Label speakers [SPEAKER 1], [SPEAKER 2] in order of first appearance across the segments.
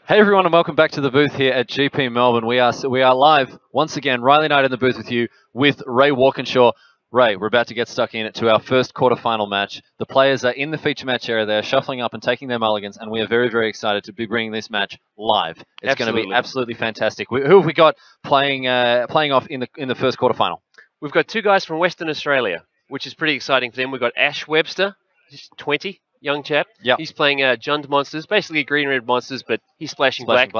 [SPEAKER 1] Hey everyone, and welcome back to the booth here at GP Melbourne. We are live once again. Riley Knight in the booth with you with Ray Walkinshaw. Ray, we're about to get stuck into our first quarterfinal match. The players are in the feature match area. They're shuffling up and taking their mulligans, and we are very, very excited to be bringing this match live. It's going to be absolutely fantastic. Who have we got playing off in the first quarterfinal?
[SPEAKER 2] We've got two guys from Western Australia, which is pretty exciting for them. We've got Ash Webster, he's 20. Young chap.
[SPEAKER 1] Yep.
[SPEAKER 2] He's playing Jund monsters, basically green-red monsters, but he's splashing black.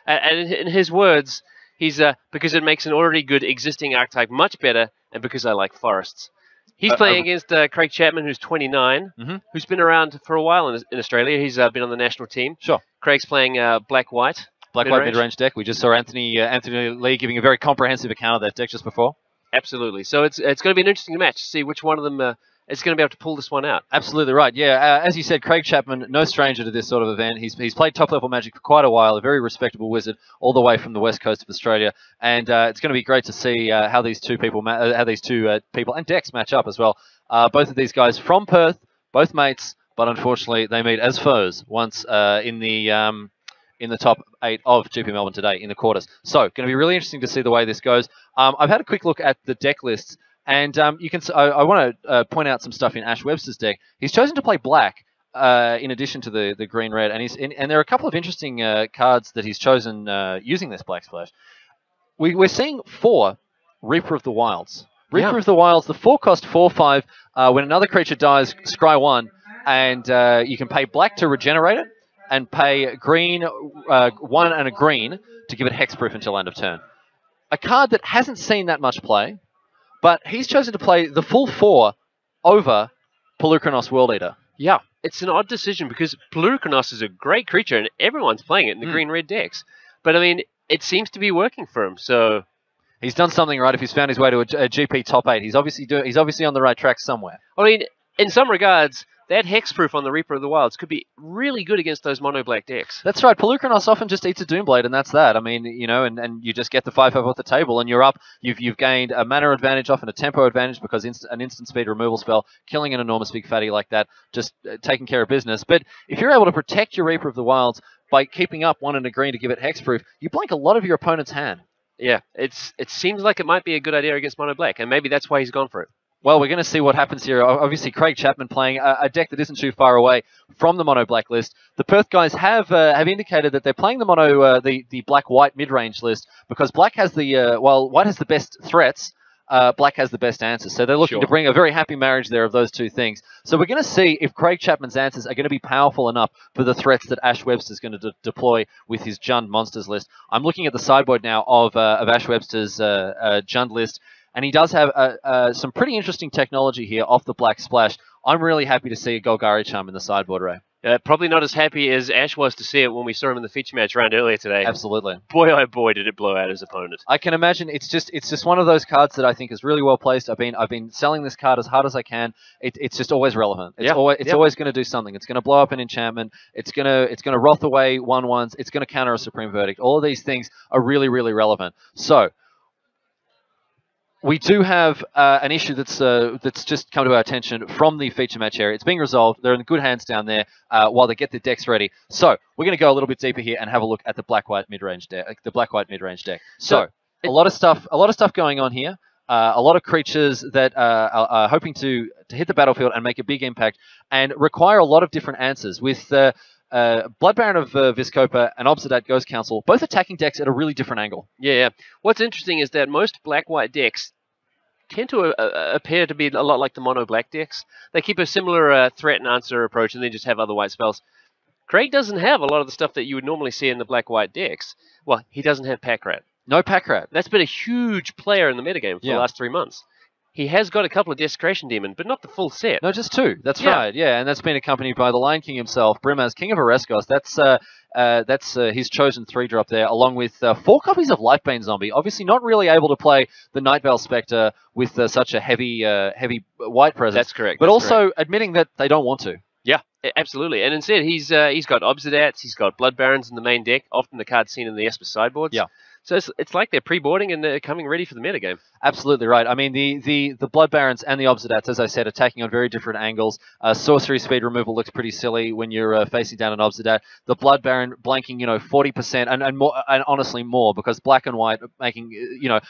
[SPEAKER 2] And in his words, he's because it makes an already good existing archetype much better, and because I like forests. He's playing against Craig Chapman, who's 29, who's been around for a while in Australia. He's been on the national team.
[SPEAKER 1] Sure.
[SPEAKER 2] Craig's playing black-white.
[SPEAKER 1] Black-white mid-range deck. We just saw Anthony Lee giving a very comprehensive account of that deck just before.
[SPEAKER 2] Absolutely. So it's going to be an interesting match to see which one of them is going to be able to pull this one out.
[SPEAKER 1] Absolutely right. Yeah, as you said, Craig Chapman, no stranger to this sort of event. He's played top-level Magic for quite a while, a very respectable wizard all the way from the west coast of Australia. And it's going to be great to see how these two people and decks match up as well. Both of these guys from Perth, both mates, but unfortunately they meet as foes once in the top 8 of GP Melbourne today in the quarters. So, going to be really interesting to see the way this goes. I've had a quick look at the deck lists. And you can. I want to point out some stuff in Ash Webster's deck. He's chosen to play black in addition to the green-red, and there are a couple of interesting cards that he's chosen using this black splash. We're seeing 4 Reaper of the Wilds. Reaper of the Wilds, the 4-cost 4/5. When another creature dies, scry 1, and you can pay black to regenerate it, and pay green 1 and a green to give it hexproof until end of turn. A card that hasn't seen that much play. But he's chosen to play the full 4 over Pelukronos World Eater.
[SPEAKER 2] Yeah, it's an odd decision because Pelukronos is a great creature and everyone's playing it in the green-red decks. But, I mean, it seems to be working for him, so...
[SPEAKER 1] He's done something right if he's found his way to a GP top 8. He's obviously on the right track somewhere.
[SPEAKER 2] I mean, in some regards, that hexproof on the Reaper of the Wilds could be really good against those mono-black decks.
[SPEAKER 1] That's right. Pelukronos often just eats a Doomblade, and that's that. I mean, you know, and you just get the 5/5 off the table, and you're up. You've gained a mana advantage off and a tempo advantage because an instant speed removal spell, killing an enormous big fatty like that, just taking care of business. But if you're able to protect your Reaper of the Wilds by keeping up 1 and a green to give it hexproof, you blank a lot of your opponent's hand.
[SPEAKER 2] Yeah, it seems like it might be a good idea against mono-black, and maybe that's why he's gone for it.
[SPEAKER 1] Well, we're going to see what happens here. Obviously, Craig Chapman playing a deck that isn't too far away from the mono black list. The Perth guys have indicated that they're playing the mono the black white mid range list because black has while white has the best threats, black has the best answers. So they're looking to bring a very happy marriage there of those two things. So we're going to see if Craig Chapman's answers are going to be powerful enough for the threats that Ash Webster's going to deploy with his Jund monsters list. I'm looking at the sideboard now of Ash Webster's Jund list. And he does have some pretty interesting technology here off the black splash. I'm really happy to see a Golgari Charm in the sideboard, Ray.
[SPEAKER 2] Probably not as happy as Ash was to see it when we saw him in the feature match round earlier today.
[SPEAKER 1] Absolutely.
[SPEAKER 2] Boy, oh boy, did it blow out his opponent.
[SPEAKER 1] I can imagine it's just one of those cards that I think is really well placed. I've been selling this card as hard as I can. It's just always relevant. It's always going to do something. It's going to blow up an enchantment. It's going to wrath away 1/1s. It's going to counter a Supreme Verdict. All of these things are really, really relevant. So we do have an issue that's just come to our attention from the feature match area. It's being resolved. They're in good hands down there while they get their decks ready. So we're going to go a little bit deeper here and have a look at the black-white mid-range deck. So a lot of stuff going on here. A lot of creatures that are hoping to hit the battlefield and make a big impact and require a lot of different answers. With Blood Baron of Vizkopa and Obsidian Ghost Council, both attacking decks at a really different angle.
[SPEAKER 2] Yeah. What's interesting is that most black-white decks tend to appear to be a lot like the mono-black decks. They keep a similar threat and answer approach and then just have other white spells. Craig doesn't have a lot of the stuff that you would normally see in the black-white decks. Well, he doesn't have Packrat.
[SPEAKER 1] No Packrat.
[SPEAKER 2] That's been a huge player in the metagame for the last 3 months. He has got a couple of Desecration Demon, but not the full set.
[SPEAKER 1] No, just 2. That's right. Yeah, and that's been accompanied by the Lion King himself, Brimaz, King of Ereskos. That's his chosen 3-drop there, along with 4 copies of Lifebane Zombie. Obviously, not really able to play the Nightveil Spectre with such a heavy white presence.
[SPEAKER 2] That's correct.
[SPEAKER 1] But also admitting that they don't want to.
[SPEAKER 2] Yeah, absolutely. And instead, he's got Obsidats, he's got Blood Barons in the main deck, often the cards seen in the Esper sideboards.
[SPEAKER 1] Yeah.
[SPEAKER 2] So it's like they're pre-boarding and they're coming ready for the metagame.
[SPEAKER 1] Absolutely right. I mean, the Blood Barons and the Obsidats, as I said, are taking on very different angles. Sorcery speed removal looks pretty silly when you're facing down an Obsidat. The Blood Baron blanking, 40% and more, and honestly more, because black and white making,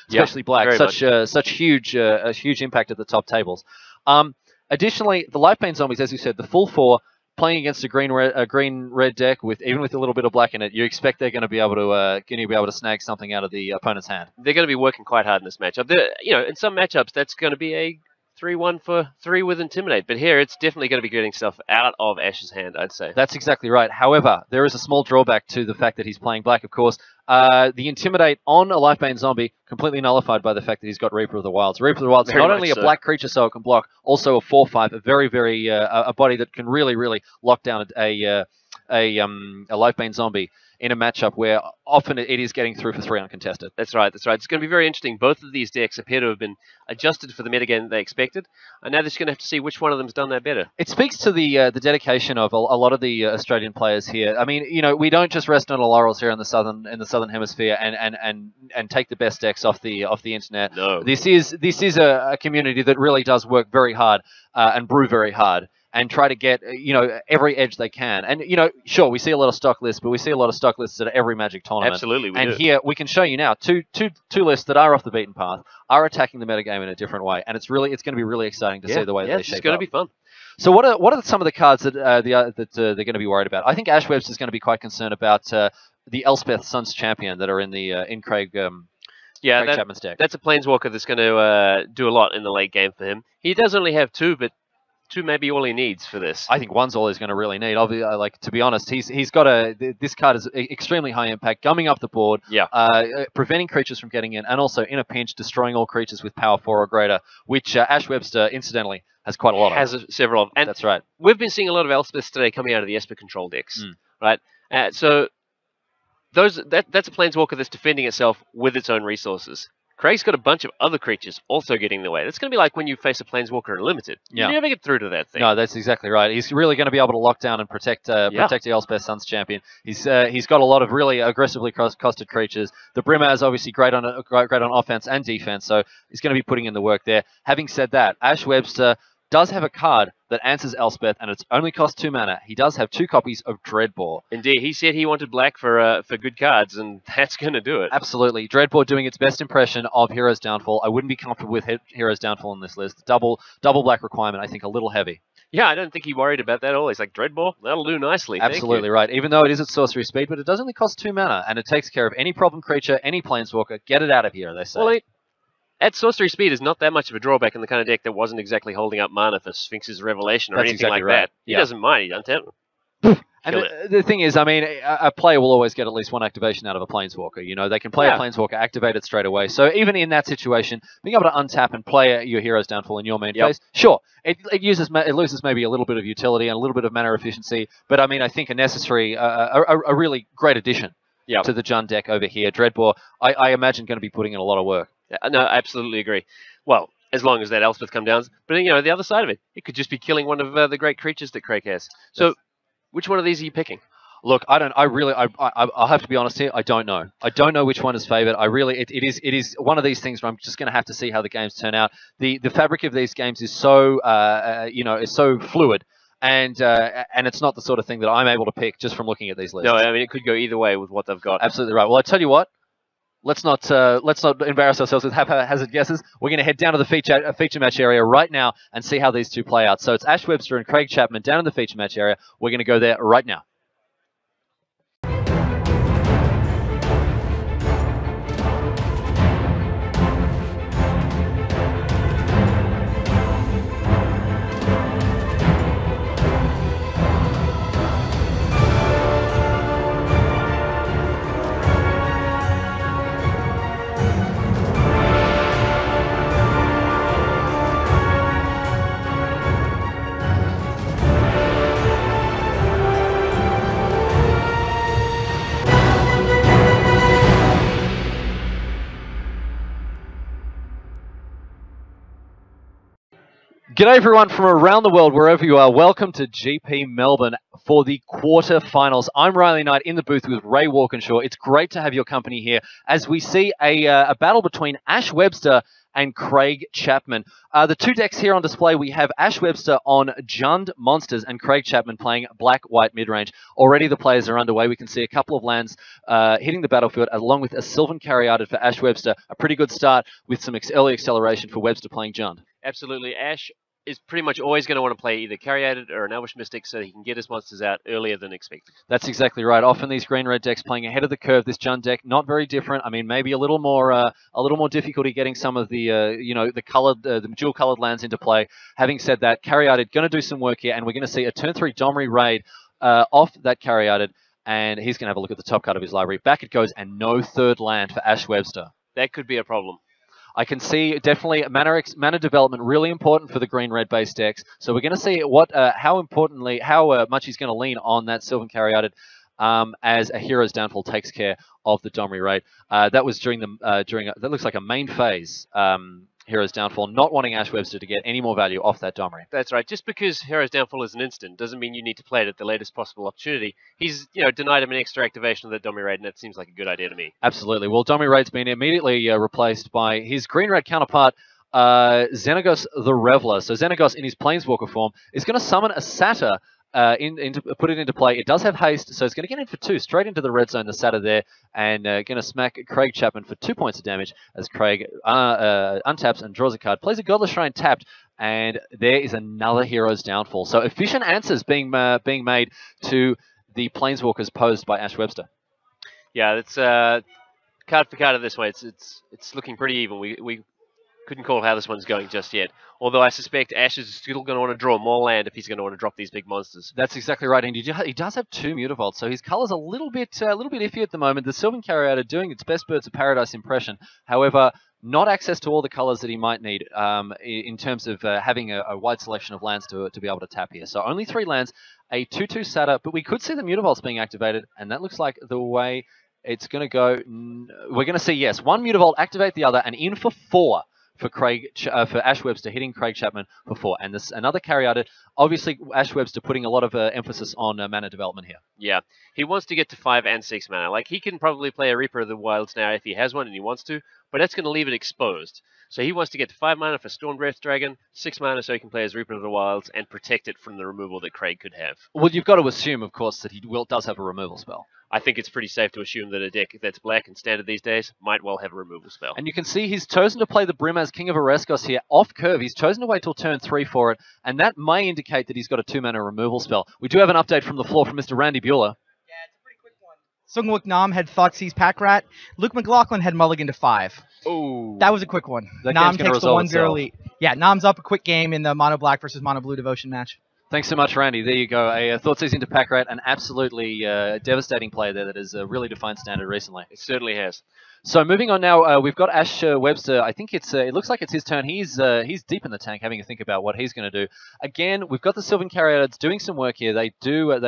[SPEAKER 1] especially black, such huge impact at the top tables. Additionally, the Lifebane Zombies, as you said, the full 4. Playing against a green-red deck even with a little bit of black in it, you expect they're going to be able to snag something out of the opponent's hand.
[SPEAKER 2] They're going to be working quite hard in this matchup. In some matchups that's going to be a 3-1 for 3 with Intimidate, but here it's definitely going to be getting stuff out of Ash's hand, I'd say.
[SPEAKER 1] That's exactly right. However, there is a small drawback to the fact that he's playing black, of course. The Intimidate on a Lifebane Zombie completely nullified by the fact that he's got Reaper of the Wilds. Reaper of the Wilds is not only a black creature so it can block, also a 4/5, a very, very a body that can really, really lock down a Lifebane Zombie in a matchup where often it is getting through for 3 uncontested.
[SPEAKER 2] That's right. It's going to be very interesting. Both of these decks appear to have been adjusted for the metagame they expected, and now they're just going to have to see which one of them's done that better.
[SPEAKER 1] It speaks to the dedication of a lot of the Australian players here. I mean, we don't just rest on our laurels here in the southern hemisphere and take the best decks off the internet.
[SPEAKER 2] No.
[SPEAKER 1] This is a community that really does work very hard and brew very hard, and try to get, every edge they can. And, sure, we see a lot of stock lists, but we see a lot of stock lists at every Magic tournament.
[SPEAKER 2] Absolutely, we
[SPEAKER 1] do.
[SPEAKER 2] And
[SPEAKER 1] here, we can show you now two lists that are off the beaten path, are attacking the metagame in a different way. And it's going to be really exciting to see the way that they shape up.
[SPEAKER 2] It's going to be fun.
[SPEAKER 1] So what are some of the cards that they're going to be worried about? I think Ash Webster is going to be quite concerned about the Elspeth Suns Champion that are in Craig Chapman's deck.
[SPEAKER 2] That's a Planeswalker that's going to do a lot in the late game for him. He does only have 2, but 2 may be all he needs for this.
[SPEAKER 1] I think 1's all he's going to really need. Obviously, to be honest, he's got this card is extremely high impact, gumming up the board, preventing creatures from getting in, and also in a pinch destroying all creatures with power 4 or greater, which Ash Webster, incidentally, has quite a lot of.
[SPEAKER 2] Has several of. And
[SPEAKER 1] that's right.
[SPEAKER 2] We've been seeing a lot of Elspeths today coming out of the Esper control decks, right? So that's a Planeswalker that's defending itself with its own resources. Craig's got a bunch of other creatures also getting in the way. That's going to be like when you face a Planeswalker in Limited. You never get through to that thing.
[SPEAKER 1] No, that's exactly right. He's really going to be able to lock down and protect the Elspeth Suns Champion. He's got a lot of really aggressively costed creatures. The Brimmer is obviously great on offense and defense, so he's going to be putting in the work there. Having said that, Ash Webster does have a card that answers Elspeth, and it's only cost 2 mana. He does have 2 copies of Dreadbore.
[SPEAKER 2] Indeed, he said he wanted black for good cards, and that's going to do it.
[SPEAKER 1] Absolutely. Dreadbore doing its best impression of Hero's Downfall. I wouldn't be comfortable with Hero's Downfall on this list. Double black requirement, I think, a little heavy.
[SPEAKER 2] Yeah, I don't think he worried about that at all. He's like, Dreadbore? That'll do nicely.
[SPEAKER 1] Absolutely right. Even though it is at sorcery speed, but it does only cost 2 mana, and it takes care of any problem creature, any Planeswalker. Get it out of here, they say.
[SPEAKER 2] Well, at sorcery speed is not that much of a drawback in the kind of deck that wasn't exactly holding up mana for Sphinx's Revelation or anything like that. He doesn't mind. He doesn't.
[SPEAKER 1] And the thing is, I mean, a player will always get at least 1 activation out of a Planeswalker. They can play a Planeswalker, activate it straight away. So even in that situation, being able to untap and play your Hero's Downfall in your main phase, sure, it loses maybe a little bit of utility and a little bit of mana efficiency. But I mean, I think a necessary, a really great addition to the Jund deck over here. Dreadbore, I imagine, going to be putting in a lot of work.
[SPEAKER 2] No, I absolutely agree. Well, as long as that Elspeth comes down. But, the other side of it, it could just be killing one of the great creatures that Craig has. So, which one of these are you picking?
[SPEAKER 1] Look, I'll have to be honest here. I don't know. I don't know which one is favored. It is one of these things where I'm just going to have to see how the games turn out. The fabric of these games is so, is so fluid. And it's not the sort of thing that I'm able to pick just from looking at these lists.
[SPEAKER 2] No, I mean, it could go either way with what they've got.
[SPEAKER 1] Absolutely right. Well, I tell you what. Let's not embarrass ourselves with haphazard guesses. We're going to head down to the feature match area right now and see how these two play out. So it's Ash Webster and Craig Chapman down in the feature match area. We're going to go there right now. G'day everyone from around the world, wherever you are. Welcome to GP Melbourne for the quarterfinals. I'm Riley Knight in the booth with Ray Walkinshaw. It's great to have your company here as we see a battle between Ash Webster and Craig Chapman. The two decks here on display, we have Ash Webster on Jund Monsters and Craig Chapman playing Black-White Midrange. Already the players are underway. We can see a couple of lands hitting the battlefield along with a Sylvan Caryatid for Ash Webster. A pretty good start with some early acceleration for Webster playing Jund.
[SPEAKER 2] Absolutely. Ash is pretty much always going to want to play either Caryatid or an Elvish Mystic so he can get his monsters out earlier than expected.
[SPEAKER 1] That's exactly right. Often these green-red decks playing ahead of the curve. This Jund deck not very different. I mean, maybe a little more difficulty getting some of the the dual-colored lands into play. Having said that, Caryatid going to do some work here, and we're going to see a turn 3 Domri raid off that Caryatid, and he's going to have a look at the top card of his library. Back it goes, and no third land for Ash Webster.
[SPEAKER 2] That could be a problem.
[SPEAKER 1] I can see definitely mana development really important for the green-red based decks. So we're going to see how much he's going to lean on that Sylvan Caryatid as a Hero's Downfall takes care of the Domri raid. That was that looks like a main phase Hero's Downfall, not wanting Ash Webster to get any more value off that Domri.
[SPEAKER 2] That's right. Just because Hero's Downfall is an instant doesn't mean you need to play it at the latest possible opportunity. He's denied him an extra activation of the Domri raid, and that seems like a good idea to me.
[SPEAKER 1] Absolutely. Well, Domri raid's been immediately replaced by his green-red counterpart, Xenagos the Reveler. So Xenagos in his Planeswalker form is going to summon a Satyr, put it into play. It does have haste, so it's going to get in for 2, straight into the red zone, the Satyr there, and going to smack Craig Chapman for 2 points of damage as Craig untaps and draws a card, plays a Godless Shrine tapped, and there is another Hero's Downfall. So efficient answers being made to the Planeswalkers posed by Ash Webster.
[SPEAKER 2] Yeah, it's card for card of this way. It's looking pretty even. We couldn't call how this one's going just yet. Although I suspect Ash is still going to want to draw more land if he's going to want to drop these big monsters.
[SPEAKER 1] That's exactly right, and he does have 2 Mutavaults, so his color's a little bit iffy at the moment. The Sylvan Caryatid doing its best Birds of Paradise impression. However, not access to all the colors that he might need in terms of having a wide selection of lands to be able to tap here. So only 3 lands, a 2/2 Satyr, but we could see the Mutavaults being activated, and that looks like the way it's going to go. We're going to see, yes, 1 Mutavault activate the other, and in for 4. For Ash Webster, hitting Craig Chapman for 4. And this another Caryatid. Obviously, Ash Webster putting a lot of emphasis on mana development here.
[SPEAKER 2] Yeah, he wants to get to 5 and 6 mana. Like, he can probably play a Reaper of the Wilds now if he has one and he wants to, but that's going to leave it exposed. So he wants to get to 5 mana for Stormbreath Dragon, 6 mana so he can play his Reaper of the Wilds and protect it from the removal that Craig could have.
[SPEAKER 1] Well, you've got to assume, of course, that he does have a removal spell.
[SPEAKER 2] I think it's pretty safe to assume that a deck that's black and standard these days might well have a removal spell.
[SPEAKER 1] And you can see he's chosen to play the Brimaz King of Ereskos here off curve. He's chosen to wait till turn 3 for it, and that may indicate that he's got a 2-mana removal spell. We do have an update from the floor from Mr. Randy Bueller.
[SPEAKER 3] Yeah, it's a pretty quick one. Sungwook Nam had Thoughtseize Pack Rat. Luke McLaughlin had Mulligan to 5.
[SPEAKER 1] Oh,
[SPEAKER 3] that was a quick one. Nam takes the 1-0 lead. Yeah, Nam's up a quick game in the Mono Black versus Mono Blue Devotion match.
[SPEAKER 1] Thanks so much, Randy. There you go. A Thoughtseize into Pack Rat, an absolutely devastating play there that has really defined standard recently.
[SPEAKER 2] It certainly has.
[SPEAKER 1] So moving on now, we've got Ash Webster. I think it looks like it's his turn. He's deep in the tank, having a think about what he's going to do. Again, we've got the Sylvan Caryatids doing some work here. They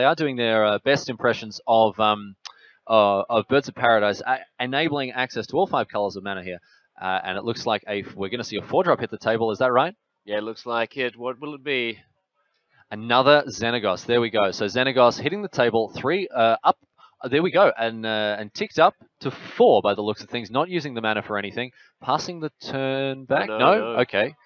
[SPEAKER 1] are doing their best impressions of Birds of Paradise, enabling access to all 5 colors of mana here. And it looks like we're going to see a 4-drop hit the table. Is that right?
[SPEAKER 2] Yeah, it looks like it. What will it be?
[SPEAKER 1] Another Xenagos. There we go. So Xenagos hitting the table 3 up. There we go, and ticked up to 4 by the looks of things. Not using the mana for anything. Passing the turn back. No. Okay.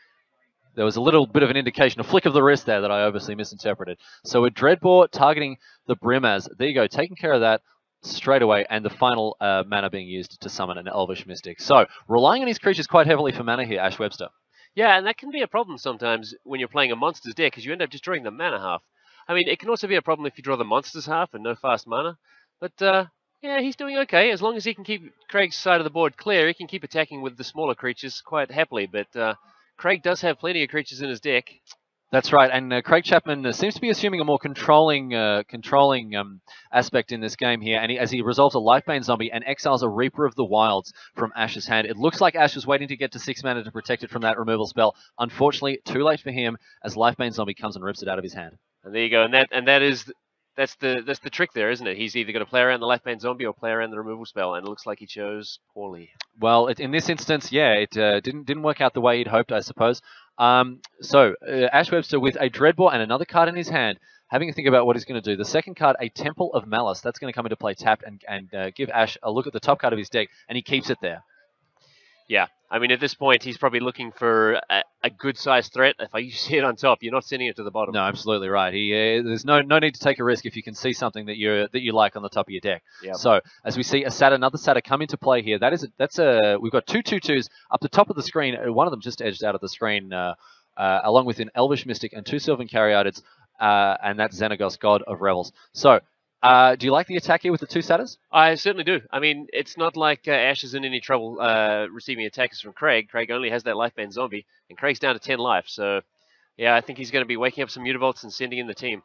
[SPEAKER 1] There was a little bit of an indication, a flick of the wrist there that I obviously misinterpreted. So a Dreadbore targeting the Brimaz. There you go, taking care of that straight away, and the final mana being used to summon an Elvish Mystic. So relying on his creatures quite heavily for mana here, Ash Webster.
[SPEAKER 2] Yeah, and that can be a problem sometimes when you're playing a monsters deck, because you end up just drawing the mana half. I mean, it can also be a problem if you draw the monsters half and no fast mana. But, yeah, he's doing okay. As long as he can keep Craig's side of the board clear, he can keep attacking with the smaller creatures quite happily. But Craig does have plenty of creatures in his deck.
[SPEAKER 1] That's right, and Craig Chapman seems to be assuming a more controlling aspect in this game here, and as he resolves a Lifebane Zombie and exiles a Reaper of the Wilds from Ash's hand. It looks like Ash was waiting to get to 6 mana to protect it from that removal spell. Unfortunately, too late for him, as Lifebane Zombie comes and rips it out of his hand.
[SPEAKER 2] And there you go, that's the trick there, isn't it? He's either going to play around the Lifebane Zombie or play around the removal spell, and it looks like he chose poorly.
[SPEAKER 1] Well, in this instance, yeah, it didn't work out the way he'd hoped, I suppose. So Ash Webster with a Dreadbore and another card in his hand, having a think about what he's going to do. The second card, a Temple of Malice. That's going to come into play tapped and give Ash a look at the top card of his deck, and he keeps it there.
[SPEAKER 2] Yeah, I mean, at this point, he's probably looking for a good-sized threat. If you see it on top, you're not sending it to the bottom.
[SPEAKER 1] No, absolutely right. There's no need to take a risk if you can see something that you like on the top of your deck.
[SPEAKER 2] Yep.
[SPEAKER 1] So as we see another Satyr come into play here, we've got two 2/2s up the top of the screen. One of them just edged out of the screen, along with an Elvish Mystic and two Sylvan Caryatids, and that's Xenagos, God of Revels. So. Do you like the attack here with the two Satyrs?
[SPEAKER 2] I certainly do. I mean, it's not like Ash is in any trouble receiving attacks from Craig. Craig only has that Lifeband Zombie, and Craig's down to 10 life. So, yeah, I think he's going to be waking up some Mutavolts and sending in the team.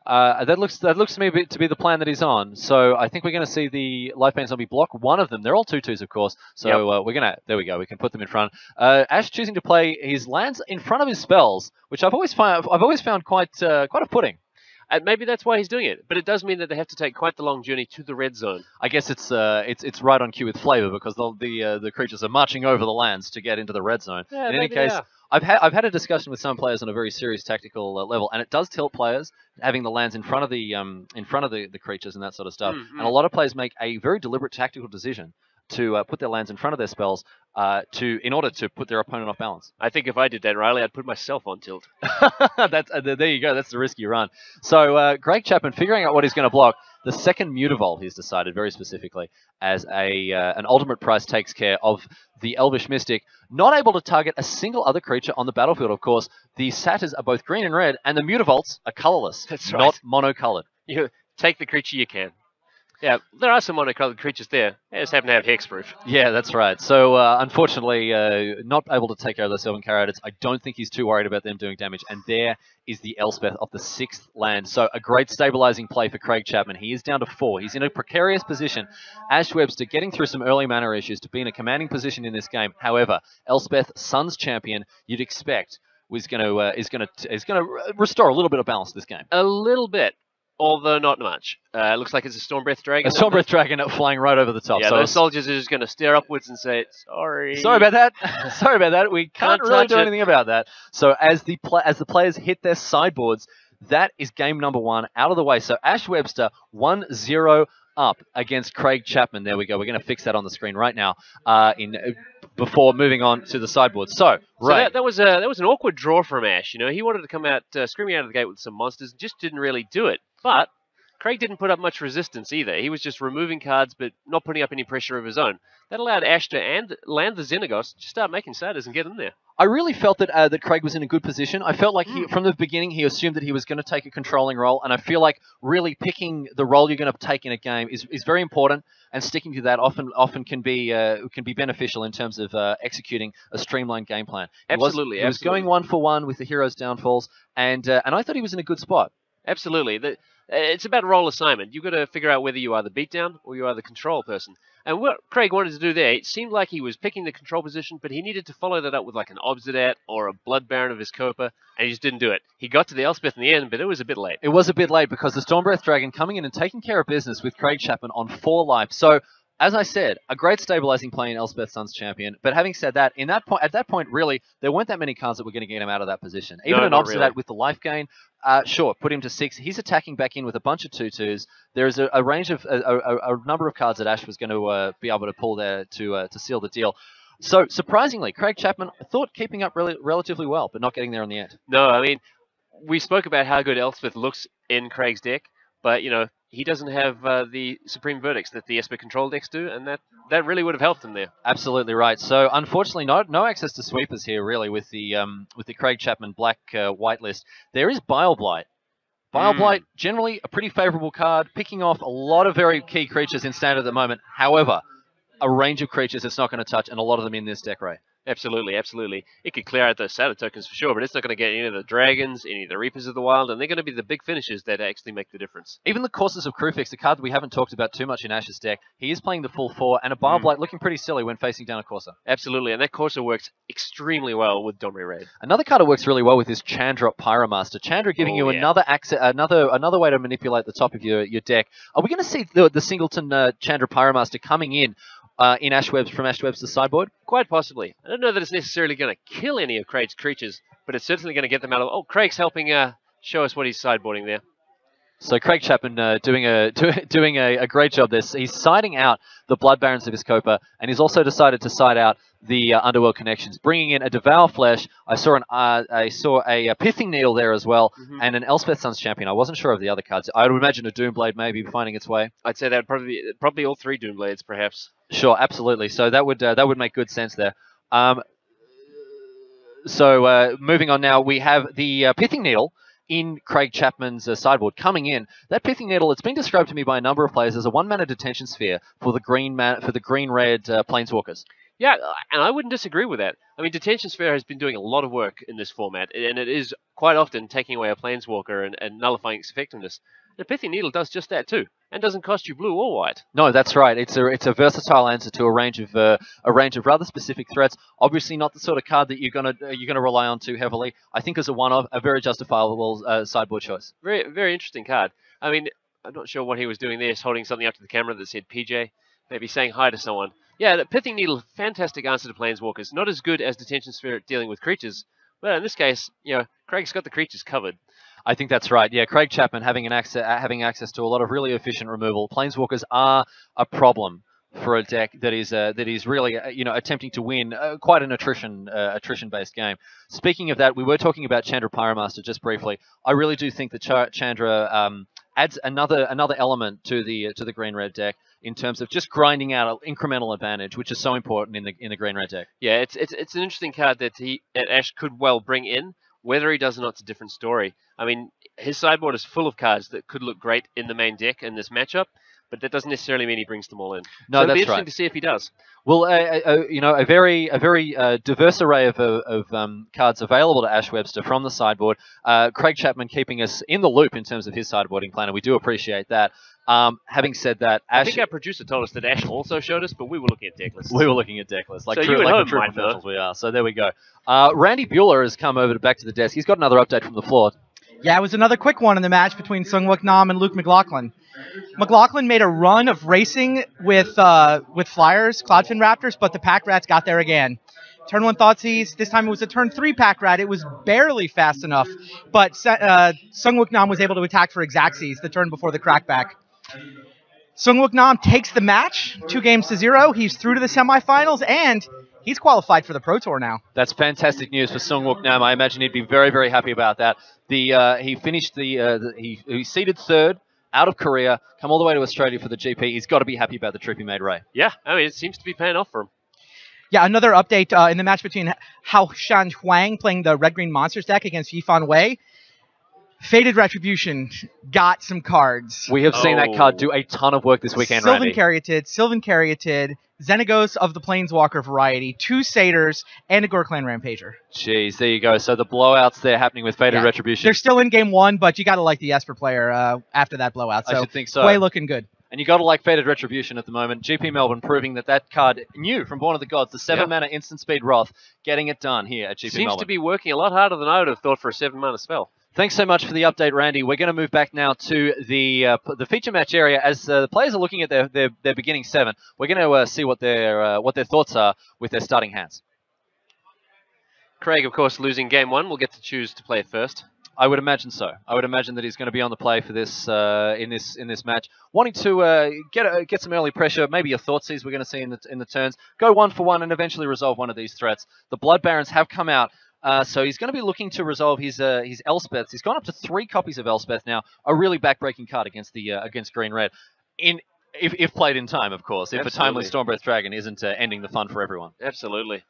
[SPEAKER 1] That looks to me to be the plan that he's on. So I think we're going to see the Lifeband Zombie block one of them. They're all 2/2s, of course. So
[SPEAKER 2] yep.
[SPEAKER 1] There we go. We can put them in front. Ash choosing to play his lands in front of his spells, which I've always found quite a pudding.
[SPEAKER 2] And maybe that's why he's doing it. But it does mean that they have to take quite the long journey to the red zone.
[SPEAKER 1] I guess it's right on cue with flavor because the creatures are marching over the lands to get into the red zone.
[SPEAKER 2] Yeah,
[SPEAKER 1] in any case, I've had a discussion with some players on a very serious tactical level, and it does tilt players having the lands in front of the creatures and that sort of stuff.
[SPEAKER 2] Mm-hmm.
[SPEAKER 1] And a lot of players make a very deliberate tactical decision to put their lands in front of their spells in order to put their opponent off balance.
[SPEAKER 2] I think if I did that, Riley, I'd put myself on tilt.
[SPEAKER 1] There you go. That's the risk you run. So Greg Chapman figuring out what he's going to block. The second Mutavault he's decided very specifically as an ultimate price takes care of the Elvish Mystic, not able to target a single other creature on the battlefield. Of course, the Satyrs are both green and red, and the Mutavaults are colorless.
[SPEAKER 2] That's right.
[SPEAKER 1] Not monocolored.
[SPEAKER 2] You take the creature you can. Yeah, there are some monocolored creatures there. They just happen to have hexproof.
[SPEAKER 1] Yeah, that's right. So, unfortunately, not able to take over the Sylvan Caryatids. I don't think he's too worried about them doing damage. And there is the Elspeth of the 6th land. So, a great stabilizing play for Craig Chapman. He is down to 4. He's in a precarious position. Ash Webster getting through some early mana issues to be in a commanding position in this game. However, Elspeth, Sun's champion, you'd expect is going to restore a little bit of balance to this game.
[SPEAKER 2] A little bit. Although not much. It looks like it's a Stormbreath Dragon.
[SPEAKER 1] A Stormbreath Dragon flying right over the top.
[SPEAKER 2] Yeah,
[SPEAKER 1] so
[SPEAKER 2] those soldiers are just going to stare upwards and say, sorry.
[SPEAKER 1] Sorry about that. Sorry about that. We can't really do anything about that. So as the players hit their sideboards, that is game number 1 out of the way. So Ash Webster 1-0 up against Craig Chapman. There we go. We're going to fix that on the screen right now before moving on to the sideboard. So Ray.
[SPEAKER 2] That was an awkward draw from Ash. You know, he wanted to come out screaming out of the gate with some monsters, just didn't really do it. But Craig didn't put up much resistance either. He was just removing cards, but not putting up any pressure of his own. That allowed Ash to land the Xenagos, just start making Satyrs and get in there.
[SPEAKER 1] I really felt that Craig was in a good position. I felt like from the beginning he assumed that he was going to take a controlling role, and I feel like really picking the role you're going to take in a game is very important, and sticking to that often can be beneficial in terms of executing a streamlined game plan. He was going 1-for-1 with the heroes' downfalls, and I thought he was in a good spot.
[SPEAKER 2] Absolutely. It's about role assignment. You've got to figure out whether you are the beatdown or you are the control person. And what Craig wanted to do there, it seemed like he was picking the control position, but he needed to follow that up with like an Obsidat or a Blood Baron of his Copa, and he just didn't do it. He got to the Elspeth in the end, but it was a bit late.
[SPEAKER 1] It was a bit late because the Stormbreath Dragon coming in and taking care of business with Craig Chapman on 4 life. So, as I said, a great stabilizing play in Elspeth Sun's champion. But having said that, at that point, really, there weren't that many cards that were going to get him out of that position. Even an Obsidat with the life gain, sure, put him to 6. He's attacking back in with a bunch of 2/2s. There is a range of a number of cards that Ash was going to be able to pull there to seal the deal. So surprisingly, Craig Chapman thought keeping up relatively well, but not getting there in the end.
[SPEAKER 2] No, I mean, we spoke about how good Elspeth looks in Craig's deck, but you know, he doesn't have the supreme verdicts that the Esper control decks do, and that really would have helped him there.
[SPEAKER 1] Absolutely right. So unfortunately, no access to sweepers here really with the Craig Chapman black white list. There is Bile Blight. Bile Blight, generally a pretty favourable card, picking off a lot of very key creatures in standard at the moment. However, a range of creatures it's not going to touch, and a lot of them in this deck, Ray.
[SPEAKER 2] Absolutely, absolutely. It could clear out those Satyr tokens for sure, but it's not going to get any of the Dragons, any of the Reapers of the Wild, and they're going to be the big finishes that actually make the difference.
[SPEAKER 1] Even the Courses of Crufix, a card that we haven't talked about too much in Ash's deck, he is playing the full 4, and a Bile Blight looking pretty silly when facing down a Corsair.
[SPEAKER 2] Absolutely, and that Corsair works extremely well with Domri Raid.
[SPEAKER 1] Another card that works really well with is Chandra Pyromaster. Chandra giving you another way to manipulate the top of your deck. Are we going to see the Singleton Chandra Pyromaster coming in in from Ash Webster's sideboard?
[SPEAKER 2] Quite possibly. I don't know that it's necessarily going to kill any of Craig's creatures, but it's certainly going to get them out of... Oh, Craig's helping show us what he's sideboarding there.
[SPEAKER 1] So Craig Chapman doing a great job there. He's siding out the Blood Barons of his Copa, and he's also decided to side out the Underworld Connections, bringing in a Devour Flesh. I saw a Pithing Needle there as well, and an Elspeth Sun's Champion. I wasn't sure of the other cards. I would imagine a Doomblade maybe finding its way.
[SPEAKER 2] I'd say that probably all 3 Doomblades, perhaps.
[SPEAKER 1] Sure, absolutely. So that would make good sense there. So moving on now, we have the Pithing Needle in Craig Chapman's sideboard coming in. That Pithing Needle, it's been described to me by a number of players as a 1-mana detention sphere for the green-red Planeswalkers.
[SPEAKER 2] Yeah, and I wouldn't disagree with that. I mean, Detention Sphere has been doing a lot of work in this format, and it is quite often taking away a Planeswalker and nullifying its effectiveness. The Pithing Needle does just that too, and doesn't cost you blue or white.
[SPEAKER 1] No, that's right. It's a versatile answer to a range of rather specific threats. Obviously, not the sort of card that you're gonna rely on too heavily. I think as a very justifiable sideboard choice.
[SPEAKER 2] Very very interesting card. I mean, I'm not sure what he was doing there, just holding something up to the camera that said PJ, maybe saying hi to someone. Yeah, the Pithing Needle, fantastic answer to Planeswalkers. Not as good as Detention Sphere at dealing with creatures, but in this case, Craig's got the creatures covered.
[SPEAKER 1] I think that's right. Yeah, Craig Chapman having access to a lot of really efficient removal. Planeswalkers are a problem for a deck that is really attempting to win quite an attrition-based game. Speaking of that, we were talking about Chandra Pyromaster just briefly. I really do think that Chandra adds another element to the green-red deck in terms of just grinding out an incremental advantage, which is so important in the green-red deck.
[SPEAKER 2] Yeah, it's an interesting card that Ash could well bring in. Whether he does or not, it's a different story. I mean, his sideboard is full of cards that could look great in the main deck in this matchup, but that doesn't necessarily mean he brings them all in.
[SPEAKER 1] No,
[SPEAKER 2] so it'll
[SPEAKER 1] that's
[SPEAKER 2] be interesting
[SPEAKER 1] right.
[SPEAKER 2] to see if he does.
[SPEAKER 1] Well, a very diverse array of cards available to Ash Webster from the sideboard. Craig Chapman keeping us in the loop in terms of his sideboarding plan, and we do appreciate that. Having said that, Ash...
[SPEAKER 2] I think our producer told us that Ash also showed us, but we were looking at deck lists.
[SPEAKER 1] We were looking at deck lists.
[SPEAKER 2] So you at home might know.
[SPEAKER 1] We are. So there we go. Randy Bueller has come back to the desk. He's got another update from the floor.
[SPEAKER 3] Yeah, it was another quick one in the match between Sungwook Nam and Luke McLaughlin. McLaughlin made a run of racing with Flyers, Cloudfin Raptors, but the Pack Rats got there again. Turn 1 Thoughtseize. This time it was a turn 3 Pack Rat. It was barely fast enough, but Sungwook Nam was able to attack for Xaxes the turn before the crackback. Sungwook Nam takes the match, 2-0. He's through to the semifinals, and he's qualified for the Pro Tour now.
[SPEAKER 1] That's fantastic news for Sungwook Nam. I imagine he'd be very, very happy about that. He finished he seeded 3rd out of Korea, come all the way to Australia for the GP. He's got to be happy about the trip he made, Ray.
[SPEAKER 2] Yeah, I mean, it seems to be paying off for him.
[SPEAKER 3] Yeah, another update in the match between Hao Shan Huang playing the Red-Green Monsters deck against Yifan Wei. Fated Retribution got some cards.
[SPEAKER 1] We have seen that card do a ton of work this weekend,
[SPEAKER 3] Sylvan
[SPEAKER 1] Randy.
[SPEAKER 3] Sylvan Caryatid, Xenagos of the Planeswalker variety, 2 Satyrs, and a Gorklan Rampager.
[SPEAKER 1] Jeez, there you go. So the blowouts there happening with Fated Retribution.
[SPEAKER 3] They're still in game 1, but you got to like the Esper player after that blowout. So
[SPEAKER 1] I should think so.
[SPEAKER 3] Way looking good.
[SPEAKER 1] And you got to like Fated Retribution at the moment. GP Melbourne proving that card new from Born of the Gods, the 7-mana instant speed Wrath, getting it done here at GP Melbourne.
[SPEAKER 2] Seems to be working a lot harder than I would have thought for a 7-mana spell.
[SPEAKER 1] Thanks so much for the update, Randy. We're going to move back now to the feature match area as the players are looking at their beginning 7. We're going to see what their thoughts are with their starting hands.
[SPEAKER 2] Craig, of course, losing game 1, will get to choose to play it first.
[SPEAKER 1] I would imagine so. I would imagine that he's going to be on the play for this in this match, wanting to get some early pressure. Maybe a Thoughtseize we're going to see in the turns. Go 1 for 1 and eventually resolve one of these threats. The Blood Barons have come out. So he's going to be looking to resolve his Elspeths. He's gone up to 3 copies of Elspeth now. A really backbreaking card against Green-Red. If played in time, of course. If a timely Stormbreath Dragon isn't ending the fun for everyone.
[SPEAKER 2] Absolutely.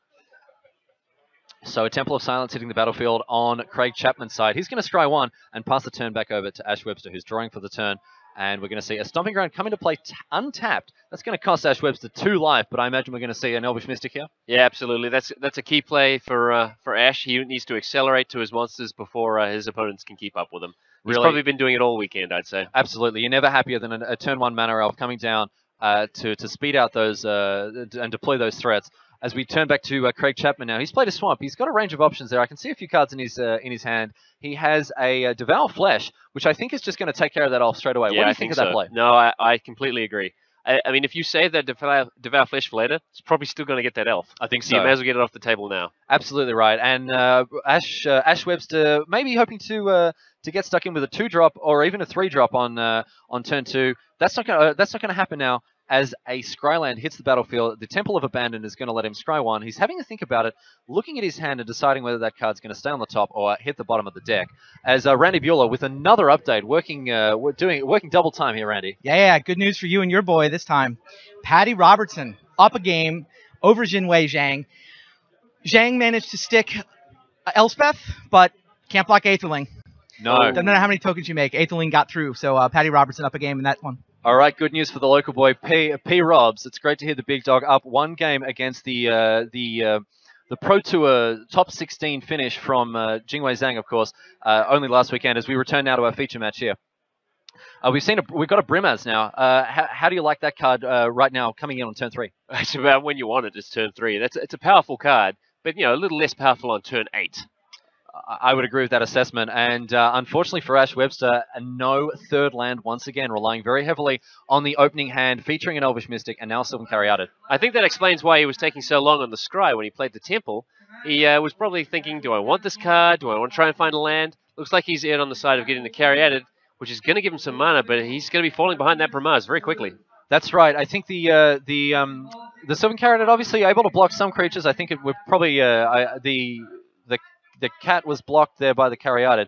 [SPEAKER 1] So a Temple of Silence hitting the battlefield on Craig Chapman's side. He's going to scry 1 and pass the turn back over to Ash Webster, who's drawing for the turn. And we're going to see a Stomping Ground come into play untapped. That's going to cost Ash Webster 2 life, but I imagine we're going to see an Elvish Mystic here.
[SPEAKER 2] Yeah, absolutely. That's a key play for Ash. He needs to accelerate to his monsters before his opponents can keep up with him. He's probably been doing it all weekend, I'd say.
[SPEAKER 1] Absolutely. You're never happier than a turn 1 Mana Elf coming down to speed out those and deploy those threats. As we turn back to Craig Chapman now, he's played a swamp. He's got a range of options there. I can see a few cards in his hand. He has a Devour Flesh, which I think is just going to take care of that off straight away.
[SPEAKER 2] Yeah,
[SPEAKER 1] what do you think of that play?
[SPEAKER 2] No, I completely agree. I mean, if you save that Devour Flesh for later, it's probably still going to get that elf.
[SPEAKER 1] I think so.
[SPEAKER 2] So you may as well get it off the table now.
[SPEAKER 1] Absolutely right. And Ash Webster maybe hoping to get stuck in with a 2-drop or even a 3-drop on turn 2. That's not going to happen now. As a Scryland hits the battlefield, the Temple of Abandon is going to let him scry 1. He's having to think about it, looking at his hand and deciding whether that card's going to stay on the top or hit the bottom of the deck. As Randy Bueller with another update, working double time here, Randy.
[SPEAKER 3] Yeah, good news for you and your boy this time. Patty Robertson up a game over Jinwei Zhang. Zhang managed to stick Elspeth, but can't block Aetherling.
[SPEAKER 1] No.
[SPEAKER 3] Doesn't matter how many tokens you make. Aetherling got through, so Patty Robertson up a game in that one.
[SPEAKER 1] All right, good news for the local boy, P. Robs. It's great to hear the big dog up 1 game against the Pro Tour top 16 finish from Jinwei Zhang, of course, only last weekend. As we return now to our feature match here, we've got a Brimaz now. How do you like that card right now, coming in on turn 3?
[SPEAKER 2] It's about when you want it. It's turn 3. It's a powerful card, but a little less powerful on turn 8.
[SPEAKER 1] I would agree with that assessment, and unfortunately for Ash Webster, no 3rd land once again, relying very heavily on the opening hand, featuring an Elvish Mystic and now Sylvan Caryatid.
[SPEAKER 2] I think that explains why he was taking so long on the scry when he played the Temple. He was probably thinking, do I want this card? Do I want to try and find a land? Looks like he's in on the side of getting the Caryatid, which is going to give him some mana, but he's going to be falling behind that Brimaz very quickly.
[SPEAKER 1] That's right. I think the Sylvan Caryatid obviously able to block some creatures. I think it would probably the cat was blocked there by the Caryatid.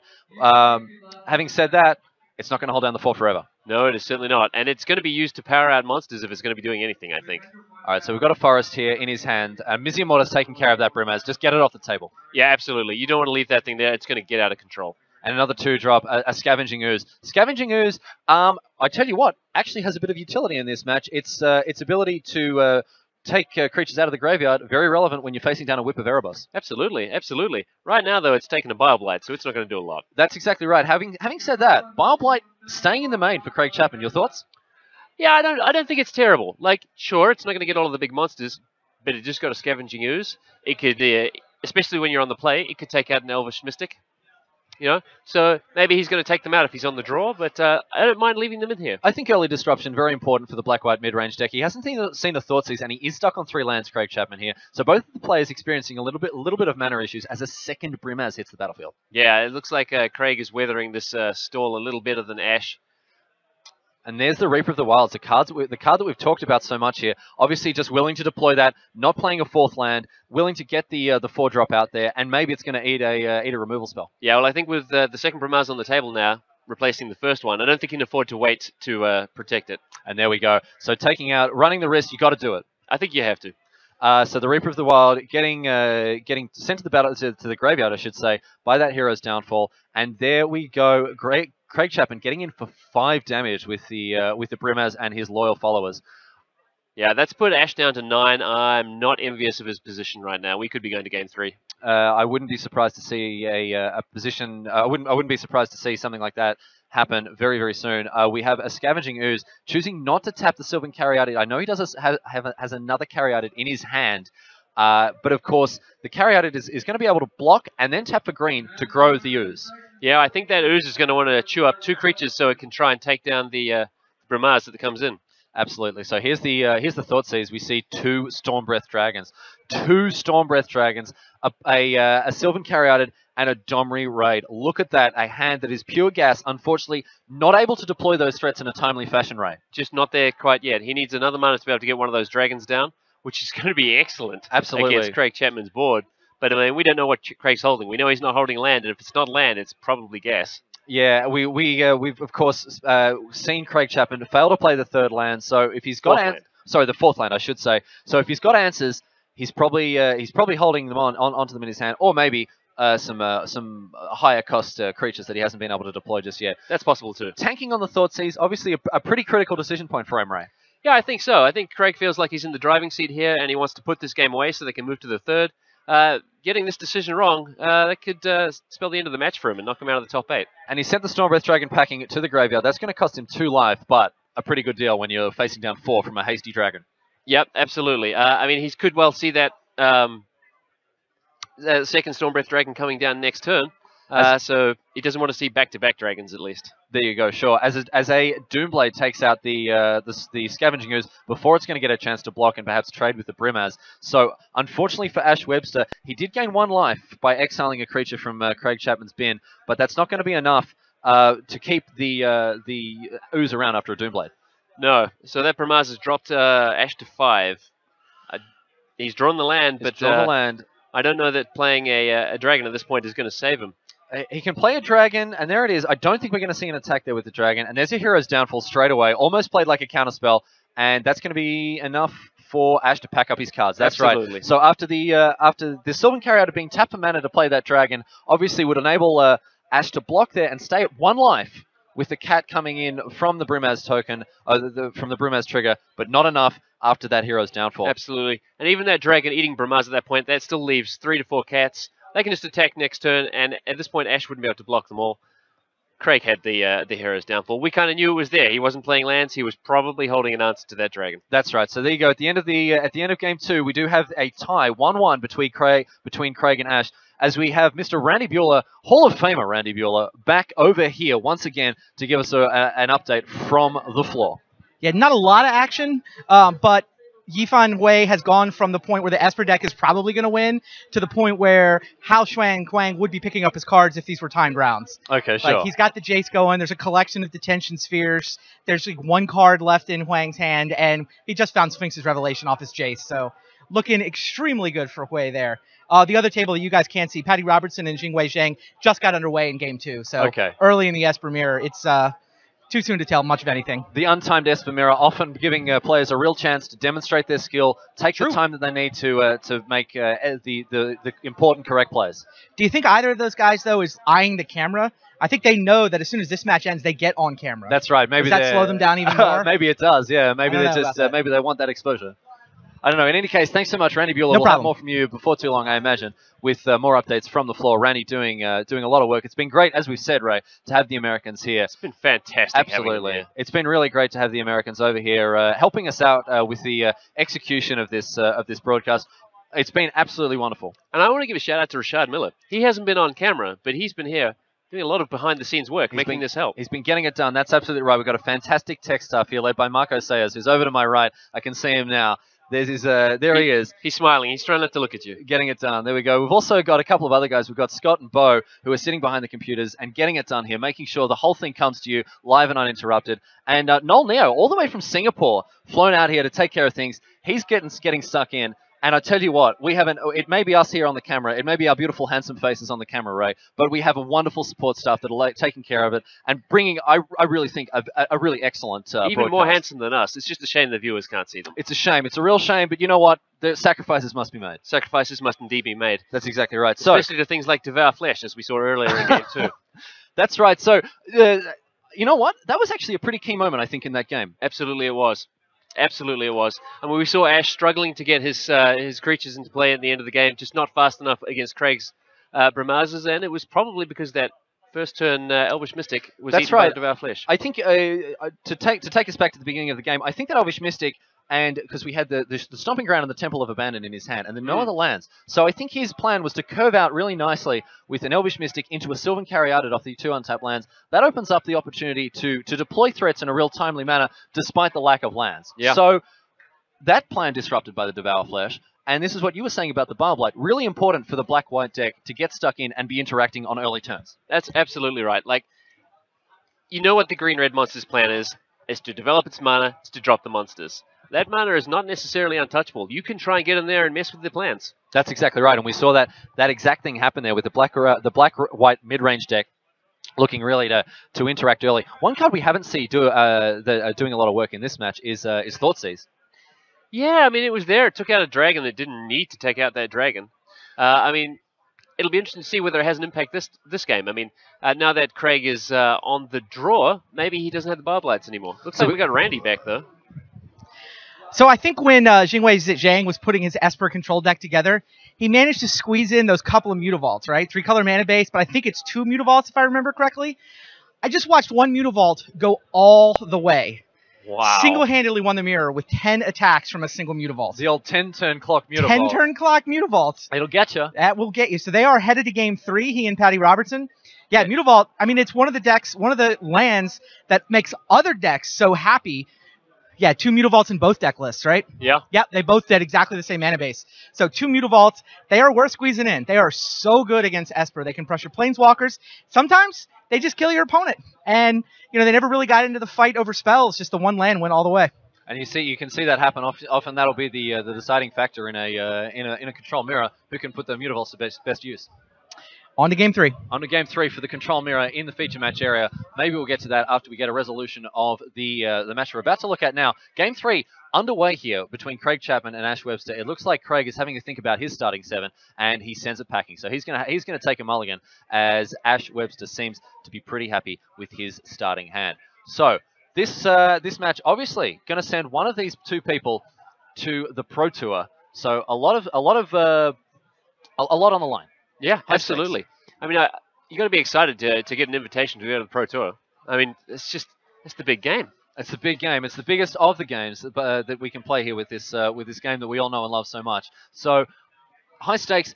[SPEAKER 1] Having said that, it's not going to hold down the fort forever.
[SPEAKER 2] No, it is certainly not. And it's going to be used to power out monsters if it's going to be doing anything, I think.
[SPEAKER 1] All right, so we've got a forest here in his hand. Miziamoto's taking care of that Brimaz. Just get it off the table.
[SPEAKER 2] Yeah, absolutely. You don't want to leave that thing there. It's going to get out of control.
[SPEAKER 1] And another 2-drop, a Scavenging Ooze. Scavenging Ooze, I tell you what, actually has a bit of utility in this match. Its ability to take creatures out of the graveyard, very relevant when you're facing down a Whip of Erebos.
[SPEAKER 2] Absolutely, absolutely. Right now, though, it's taken a Bile-Blight, so it's not going to do a lot.
[SPEAKER 1] That's exactly right. Having said that, Bile-Blight staying in the main for Craig Chapman. Your thoughts?
[SPEAKER 2] Yeah, I don't think it's terrible. Like, sure, it's not going to get all of the big monsters, but it just got a Scavenging Ooze. It could, especially when you're on the play, it could take out an Elvish Mystic. So maybe he's going to take them out if he's on the draw, but I don't mind leaving them in here.
[SPEAKER 1] I think early disruption, very important for the black-white mid-range deck. He hasn't seen the Thoughtseize, and he is stuck on 3 lands, Craig Chapman here. So both of the players experiencing a little bit of mana issues as a second Brimaz hits the battlefield.
[SPEAKER 2] Yeah, it looks like Craig is weathering this stall a little better than Ash.
[SPEAKER 1] And there's the Reaper of the Wilds, the card that we've talked about so much here. Obviously, just willing to deploy that, not playing a 4th land, willing to get the 4-drop out there, and maybe it's going to eat a removal spell.
[SPEAKER 2] Yeah, well, I think with the second Brimaz on the table now, replacing the first one, I don't think he can afford to wait to protect it.
[SPEAKER 1] And there we go. So running the risk, you got to do it.
[SPEAKER 2] I think you have to.
[SPEAKER 1] So the Reaper of the Wild getting sent to the battle to the graveyard, I should say, by that hero's downfall, and there we go. Great. Craig Chapman getting in for 5 damage with the Brimaz and his loyal followers.
[SPEAKER 2] Yeah, that's put Ash down to 9. I'm not envious of his position right now. We could be going to game 3.
[SPEAKER 1] I wouldn't be surprised to see a position. I wouldn't be surprised to see something like that happen very, very soon. We have a Scavenging Ooze choosing not to tap the Sylvan Caryatid. I know he has another Caryatid in his hand. But of course, the Caryatid is going to be able to block and then tap for green to grow the Ooze.
[SPEAKER 2] Yeah, I think that Ooze is going to want to chew up 2 creatures so it can try and take down the Brimaz that comes in.
[SPEAKER 1] Absolutely. So here's the Thoughtseize. We see 2 Stormbreath Dragons. 2 Stormbreath Dragons, a Sylvan Caryatid, and a Domri Raid. Look at that. A hand that is pure gas. Unfortunately, not able to deploy those threats in a timely fashion, Ray.
[SPEAKER 2] Just not there quite yet. He needs another mana to be able to get one of those dragons down, which is going to be excellent.
[SPEAKER 1] Absolutely.
[SPEAKER 2] Against Craig Chapman's board. But I mean, we don't know what Craig's holding. We know he's not holding land, and if it's not land, it's probably gas.
[SPEAKER 1] Yeah, we've of course seen Craig Chapman fail to play the 3rd land. So if he's got the 4th land, I should say. So if he's got answers, he's probably holding them onto them in his hand, or maybe some higher cost creatures that he hasn't been able to deploy just yet.
[SPEAKER 2] That's possible too.
[SPEAKER 1] Tanking on the Thoughtseize, obviously a pretty critical decision point for him, Ray.
[SPEAKER 2] Yeah, I think so. I think Craig feels like he's in the driving seat here, and he wants to put this game away so they can move to the 3rd. Getting this decision wrong, that could spell the end of the match for him and knock him out of the top 8.
[SPEAKER 1] And he sent the Stormbreath Dragon packing it to the graveyard. That's going to cost him 2 life, but a pretty good deal when you're facing down 4 from a hasty dragon.
[SPEAKER 2] Yep, absolutely. I mean, he could well see that second Stormbreath Dragon coming down next turn. So he doesn't want to see back-to-back dragons, at least.
[SPEAKER 1] There you go, sure. As a Doomblade takes out the Scavenging Ooze before it's going to get a chance to block and perhaps trade with the Brimaz. So, unfortunately for Ash Webster, he did gain 1 life by exiling a creature from Craig Chapman's bin, but that's not going to be enough to keep the Ooze around after a Doomblade.
[SPEAKER 2] No, so that Brimaz has dropped Ash to 5. He's drawn the land, but I don't know that playing a dragon at this point is going to save him.
[SPEAKER 1] He can play a dragon, and there it is. I don't think we're going to see an attack there with the dragon. And there's a Hero's Downfall straight away. Almost played like a counterspell, and that's going to be enough for Ash to pack up his cards. That's
[SPEAKER 2] Absolutely.
[SPEAKER 1] Right. So after the Sylvan Carryout being tapped for mana to play that dragon, obviously would enable Ash to block there and stay at 1 life with the cat coming in from the Brimaz token, from the Brimaz trigger, but not enough after that Hero's Downfall.
[SPEAKER 2] Absolutely. And even that dragon eating Brimaz at that point, that still leaves 3 to 4 cats. They can just attack next turn, and at this point, Ash wouldn't be able to block them all. Craig had the Hero's Downfall. We kind of knew it was there. He wasn't playing lands. He was probably holding an answer to that dragon.
[SPEAKER 1] That's right. So there you go. At the end of game 2, we do have a tie, 1-1 between Craig and Ash, as we have Mr. Randy Bueller, Hall of Famer Randy Bueller, back over here once again to give us an update from the floor.
[SPEAKER 3] Yeah, not a lot of action, but Yifan Wei has gone from the point where the Esper deck is probably going to win to the point where Hao Shuang Quang would be picking up his cards if these were timed rounds.
[SPEAKER 1] Okay, sure.
[SPEAKER 3] Like, he's got the Jace going. There's a collection of Detention Spheres. There's like 1 card left in Huang's hand, and he just found Sphinx's Revelation off his Jace. So looking extremely good for Hui there. The other table that you guys can't see, Patty Robertson and Jingwei Zhang just got underway in game 2. So early in the Esper Mirror, it's too soon to tell much of anything.
[SPEAKER 1] The untimed Esper Mirror often giving players a real chance to demonstrate their skill, take the time that they need to make the important correct plays.
[SPEAKER 3] Do you think either of those guys, though, is eyeing the camera? I think they know that as soon as this match ends, they get on camera.
[SPEAKER 1] That's right. Maybe
[SPEAKER 3] does that slow them down even more?
[SPEAKER 1] Maybe it does, yeah. Maybe they just maybe they want that exposure. I don't know. In any case, thanks so much, Randy Bueller.
[SPEAKER 3] No
[SPEAKER 1] we'll have more from you before too long, I imagine, with more updates from the floor. Randy doing a lot of work. It's been great, as we've said, Ray, to have the Americans here.
[SPEAKER 2] It's been fantastic.
[SPEAKER 1] Absolutely. It's been really great to have the Americans over here helping us out with the execution of this broadcast. It's been absolutely wonderful.
[SPEAKER 2] And I want to give a shout out to Rashad Miller. He hasn't been on camera, but he's been here doing a lot of behind-the-scenes work, making this help.
[SPEAKER 1] He's been getting it done. That's absolutely right. We've got a fantastic tech staff here led by Marco Sayers, who's over to my right. I can see him now. There he is.
[SPEAKER 2] He's smiling. He's trying not to look at you.
[SPEAKER 1] Getting it done. There we go. We've also got a couple of other guys. We've got Scott and Bo, who are sitting behind the computers and getting it done here, making sure the whole thing comes to you live and uninterrupted. And Noel Neo, all the way from Singapore, flown out here to take care of things. He's getting stuck in. And I tell you what, it may be us here on the camera, it may be our beautiful, handsome faces on the camera, Ray, but we have a wonderful support staff that are taking care of it and bringing, I really think, a really excellent
[SPEAKER 2] Even
[SPEAKER 1] broadcast.
[SPEAKER 2] More handsome than us. It's just a shame the viewers can't see them.
[SPEAKER 1] It's a shame. It's a real shame, but you know what? The sacrifices must be made.
[SPEAKER 2] Sacrifices must indeed be made.
[SPEAKER 1] That's exactly right.
[SPEAKER 2] Especially to things like Devour Flesh, as we saw earlier in game 2.
[SPEAKER 1] That's right. So, you know what? That was actually a pretty key moment, I think, in that game.
[SPEAKER 2] Absolutely it was. Absolutely it was. And we saw Ash struggling to get his creatures into play at the end of the game, just not fast enough against Craig's Brimazes, and it was probably because that first turn Elvish Mystic was eaten by Devour Flesh.
[SPEAKER 1] I think to take us back to the beginning of the game, I think that Elvish Mystic, and because we had the Stomping Ground and the Temple of Abandon in his hand, and then no other lands. So I think his plan was to curve out really nicely with an Elvish Mystic into a Sylvan Carryout off the 2 untapped lands. That opens up the opportunity to deploy threats in a real timely manner, despite the lack of lands.
[SPEAKER 2] Yeah.
[SPEAKER 1] So that plan disrupted by the Devour Flesh, and this is what you were saying about the Barblight. Really important for the black-white deck to get stuck in and be interacting on early turns.
[SPEAKER 2] That's absolutely right. Like, you know what the green-red monster's plan is to develop its mana, it's to drop the monsters. That mana is not necessarily untouchable. You can try and get in there and mess with the plans.
[SPEAKER 1] That's exactly right, and we saw that exact thing happen there with the black-white mid-range deck looking really to interact early. One card we haven't seen doing a lot of work in this match is Thoughtseize.
[SPEAKER 2] Yeah, I mean, it was there. It took out a dragon that didn't need to take out that dragon. I mean, it'll be interesting to see whether it has an impact this game. I mean, now that Craig is on the draw, maybe he doesn't have the Barblights anymore. Looks like we got Randy back, though.
[SPEAKER 3] So I think when Jingwei Zhang was putting his Esper control deck together, he managed to squeeze in those couple of Mutavaults, right? 3-color mana base, but I think it's 2 Mutavaults if I remember correctly. I just watched one Mutavault go all the way.
[SPEAKER 2] Wow.
[SPEAKER 3] Single-handedly won the mirror with 10 attacks from a single Mutavault.
[SPEAKER 1] The old 10-turn clock Mutavault.
[SPEAKER 3] 10-turn clock Mutavault.
[SPEAKER 1] It'll get you.
[SPEAKER 3] That will get you. So they are headed to game 3, he and Patty Robertson. Yeah, Mutavault, I mean, it's one of the decks, one of the lands that makes other decks so happy. Yeah, 2 Mutavaults in both deck lists, right?
[SPEAKER 2] Yeah.
[SPEAKER 3] Yep, they both did exactly the same mana base. So 2 Mutavaults, they are worth squeezing in. They are so good against Esper. They can pressure Planeswalkers. Sometimes they just kill your opponent. And, you know, they never really got into the fight over spells. Just the one land went all the way.
[SPEAKER 1] And you can see that happen. Often that'll be the deciding factor in a control mirror who can put the Mutavaults to best use.
[SPEAKER 3] On to game 3.
[SPEAKER 1] On to game 3 for the control mirror in the feature match area. Maybe we'll get to that after we get a resolution of the match we're about to look at now. Game 3 underway here between Craig Chapman and Ash Webster. It looks like Craig is having to think about his starting 7, and he sends it packing. So he's gonna take a mulligan, as Ash Webster seems to be pretty happy with his starting hand. So this match obviously going to send one of these two people to the Pro Tour. So a lot on the line.
[SPEAKER 2] Yeah, absolutely. I mean, you got to be excited to get an invitation to go to the Pro Tour. I mean, it's the big game.
[SPEAKER 1] It's the big game. It's the biggest of the games that we can play here with this game that we all know and love so much. So high stakes.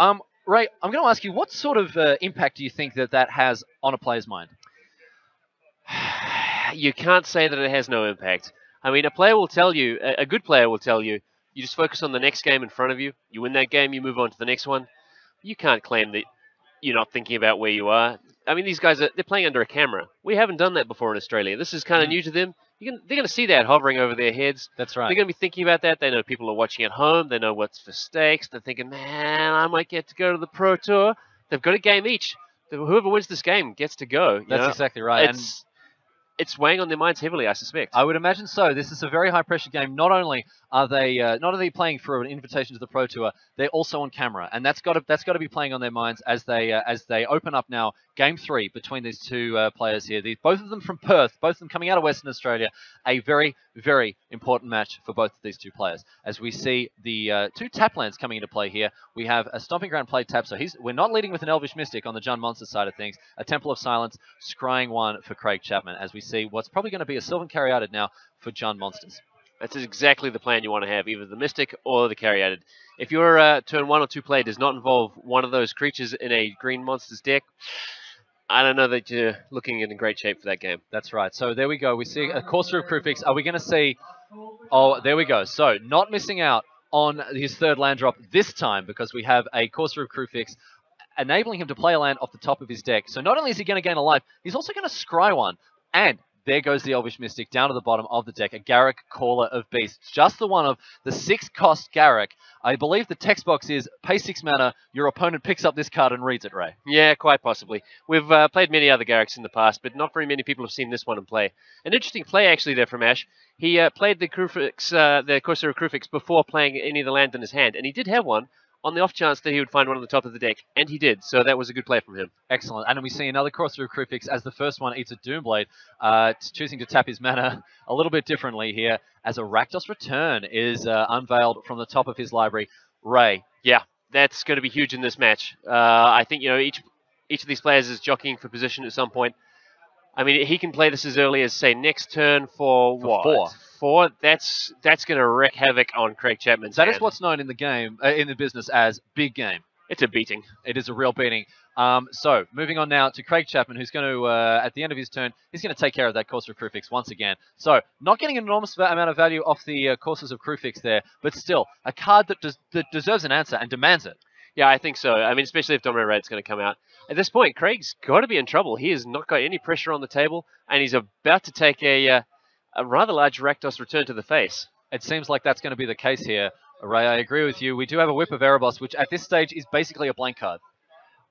[SPEAKER 1] Ray, I'm going to ask you, what sort of impact do you think that has on a player's mind?
[SPEAKER 2] You can't say that it has no impact. I mean, a player will tell you, a good player will tell you, you just focus on the next game in front of you. You win that game, you move on to the next one. You can't claim that you're not thinking about where you are. I mean, these guys, they're playing under a camera. We haven't done that before in Australia. This is kind of new to them. They're going to see that hovering over their heads.
[SPEAKER 1] That's right.
[SPEAKER 2] They're going to be thinking about that. They know people are watching at home. They know what's for stakes. They're thinking, man, I might get to go to the Pro Tour. They've got a game each. Whoever wins this game gets to go.
[SPEAKER 1] That's exactly right.
[SPEAKER 2] It's weighing on their minds heavily, I suspect.
[SPEAKER 1] I would imagine so. This is a very high-pressure game. Not only are they playing for an invitation to the Pro Tour, they're also on camera, and that's got to be playing on their minds as they open up now Game 3 between these two players here. Both of them from Perth, both of them coming out of Western Australia. A very, very important match for both of these two players. As we see the two tap lands coming into play here, we have a Stomping Ground play tap. So we're not leading with an Elvish Mystic on the Jund Monster side of things. A Temple of Silence, scrying one for Craig Chapman, as we see what's probably going to be a Sylvan Caryatid now for Jund Monsters.
[SPEAKER 2] That's exactly the plan you want to have, either the Mystic or the Caryatid. If your turn 1 or 2 play does not involve one of those creatures in a Green Monsters deck, I don't know that you're looking in great shape for that game.
[SPEAKER 1] That's right. So there we go. We see a Courser of Krufix. Are we going to see... Oh, there we go. So not missing out on his third land drop this time, because we have a Courser of Krufix enabling him to play a land off the top of his deck. So not only is he going to gain a life, he's also going to scry one. And there goes the Elvish Mystic down to the bottom of the deck. A Garruk, Caller of Beasts. Just the one of the 6-cost Garruk. I believe the text box is, pay 6 mana, your opponent picks up this card and reads it, Ray.
[SPEAKER 2] Yeah, quite possibly. We've played many other Garruks in the past, but not very many people have seen this one in play. An interesting play, actually, there from Ash. He played the Courser of Krufix before playing any of the lands in his hand, and he did have one on the off chance that he would find one on the top of the deck, and he did, so that was a good play from him.
[SPEAKER 1] Excellent. And then we see another Courser of Krufix as the first one eats a Doomblade, choosing to tap his mana a little bit differently here, as a Rakdos Return is unveiled from the top of his library. Ray.
[SPEAKER 2] Yeah, that's going to be huge in this match. I think, each of these players is jockeying for position at some point. I mean, he can play this as early as, say, next turn for what? 4. That's going to wreak havoc on Craig Chapman's hand.
[SPEAKER 1] That is what's known in the game, in the business, as big game.
[SPEAKER 2] It's a beating.
[SPEAKER 1] It is a real beating. So, moving on now to Craig Chapman, who's going to, at the end of his turn, he's going to take care of that Courser of Krufix once again. So, not getting an enormous amount of value off the Coursers of Krufix there, but still, a card that deserves an answer and demands it.
[SPEAKER 2] Yeah, I think so. I mean, especially if Dominant Red's going to come out. At this point, Craig's got to be in trouble. He has not got any pressure on the table, and he's about to take a rather large Rakdos Return to the face.
[SPEAKER 1] It seems like that's going to be the case here. Ray, I agree with you. We do have a Whip of Erebos, which at this stage is basically a blank card.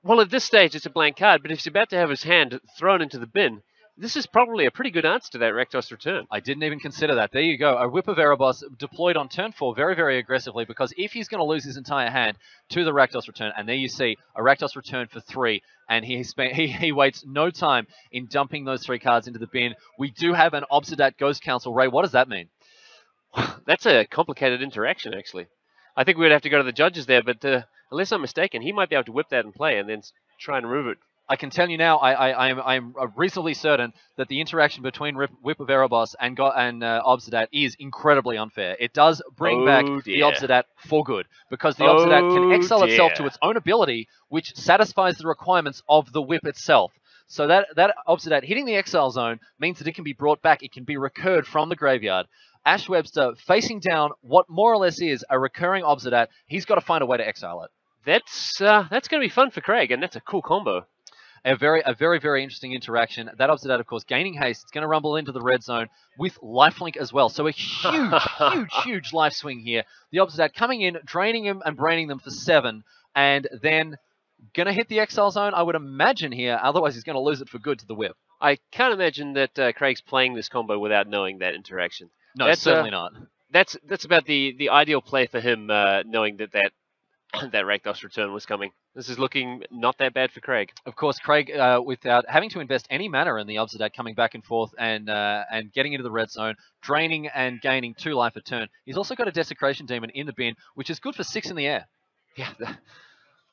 [SPEAKER 2] Well, at this stage, it's a blank card, but if he's about to have his hand thrown into the bin, this is probably a pretty good answer to that Rakdos Return.
[SPEAKER 1] I didn't even consider that. There you go. A Whip of Erebos deployed on turn 4 very, very aggressively, because if he's going to lose his entire hand to the Rakdos Return, and there you see a Rakdos Return for 3, and he waits no time in dumping those 3 cards into the bin. We do have an Obsidat Ghost Council. Ray, what does that mean?
[SPEAKER 2] That's a complicated interaction, actually. I think we would have to go to the judges there, but unless I'm mistaken, he might be able to whip that in play and then try and remove it
[SPEAKER 1] I can tell you now, I'm reasonably certain that the interaction between Whip of Erebos and Obsidat is incredibly unfair. It does bring back the Obsidat for good, because the Obsidat can exile itself to its own ability, which satisfies the requirements of the Whip itself. So that Obsidat hitting the exile zone means that it can be brought back, it can be recurred from the graveyard. Ash Webster facing down what more or less is a recurring Obsidat, he's got to find a way to exile it.
[SPEAKER 2] That's going to be fun for Craig, and that's a cool combo.
[SPEAKER 1] A very, very interesting interaction. That Obsidat, of course, gaining haste. It's going to rumble into the red zone with lifelink as well. So a huge life swing here. The Obsidat coming in, draining him and braining them for 7, and then going to hit the exile zone, I would imagine here. Otherwise, he's going to lose it for good to the Whip.
[SPEAKER 2] I can't imagine that Craig's playing this combo without knowing that interaction.
[SPEAKER 1] No, that's certainly not.
[SPEAKER 2] That's about the ideal play for him, knowing that Rakdos return was coming. This is looking not that bad for Craig.
[SPEAKER 1] Of course, Craig, without having to invest any mana in the Obsidat, coming back and forth and getting into the red zone, draining and gaining 2 life a turn. He's also got a Desecration Demon in the bin, which is good for 6 in the air.
[SPEAKER 2] Yeah,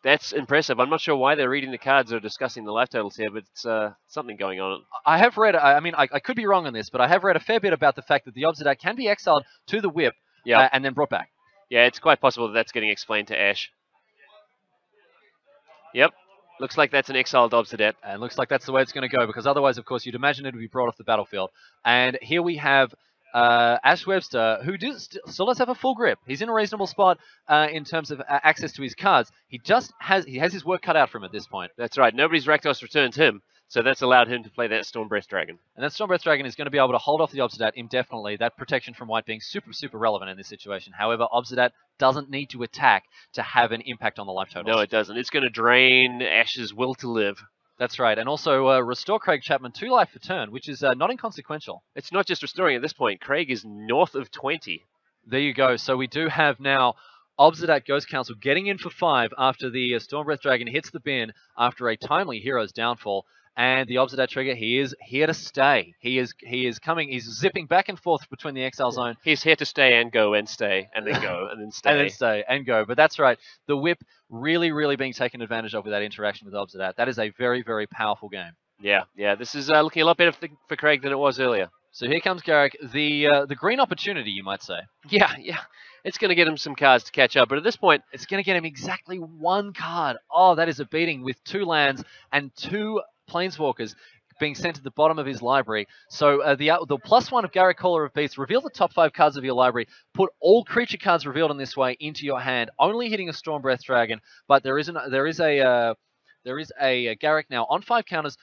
[SPEAKER 2] that's impressive. I'm not sure why they're reading the cards or discussing the life totals here, but it's something going on.
[SPEAKER 1] I have read, I could be wrong on this, but I have read a fair bit about the fact that the Obsidat can be exiled to the Whip and then brought back.
[SPEAKER 2] Yeah, it's quite possible that that's getting explained to Ash. Yep. Looks like that's an exiled Obsidat.
[SPEAKER 1] And looks like that's the way it's going to go, because otherwise, of course, you'd imagine it would be brought off the battlefield. And here we have Ash Webster, who still does have a full grip. He's in a reasonable spot in terms of access to his cards. He has his work cut out for him at this point.
[SPEAKER 2] That's right. Nobody's Rakdos returned him, so that's allowed him to play that Stormbreath Dragon.
[SPEAKER 1] And that Stormbreath Dragon is going to be able to hold off the Obsidat indefinitely. That protection from white being super relevant in this situation. However, Obsidat doesn't need to attack to have an impact on the life totals.
[SPEAKER 2] No, it doesn't. It's going to drain Ash's will to live.
[SPEAKER 1] That's right. And also restore Craig Chapman 2 life per turn, which is not inconsequential.
[SPEAKER 2] It's not just restoring at this point. Craig is north of 20.
[SPEAKER 1] There you go. So we do have now Obsidat Ghost Council getting in for 5 after the Stormbreath Dragon hits the bin after a timely hero's downfall. And the Obsidat trigger, he is here to stay. He is coming. He's zipping back and forth between the exile zone.
[SPEAKER 2] He's here to stay and go and stay and then go and then stay.
[SPEAKER 1] And then stay and go. But that's right. The Whip really being taken advantage of with that interaction with Obsidat. That is a very powerful game.
[SPEAKER 2] Yeah. This is looking a lot better for Craig than it was earlier.
[SPEAKER 1] So here comes Garrick, the green opportunity, you might say.
[SPEAKER 2] Yeah. It's going to get him some cards to catch up, but at this point,
[SPEAKER 1] it's going to get him exactly 1 card. Oh, that is a beating with 2 lands and 2 Planeswalkers being sent to the bottom of his library. So the +1 of Garrick Caller of Beasts, reveal the top 5 cards of your library, put all creature cards revealed in this way into your hand, only hitting a Stormbreath Dragon, but there is a Garrick now on 5 counters,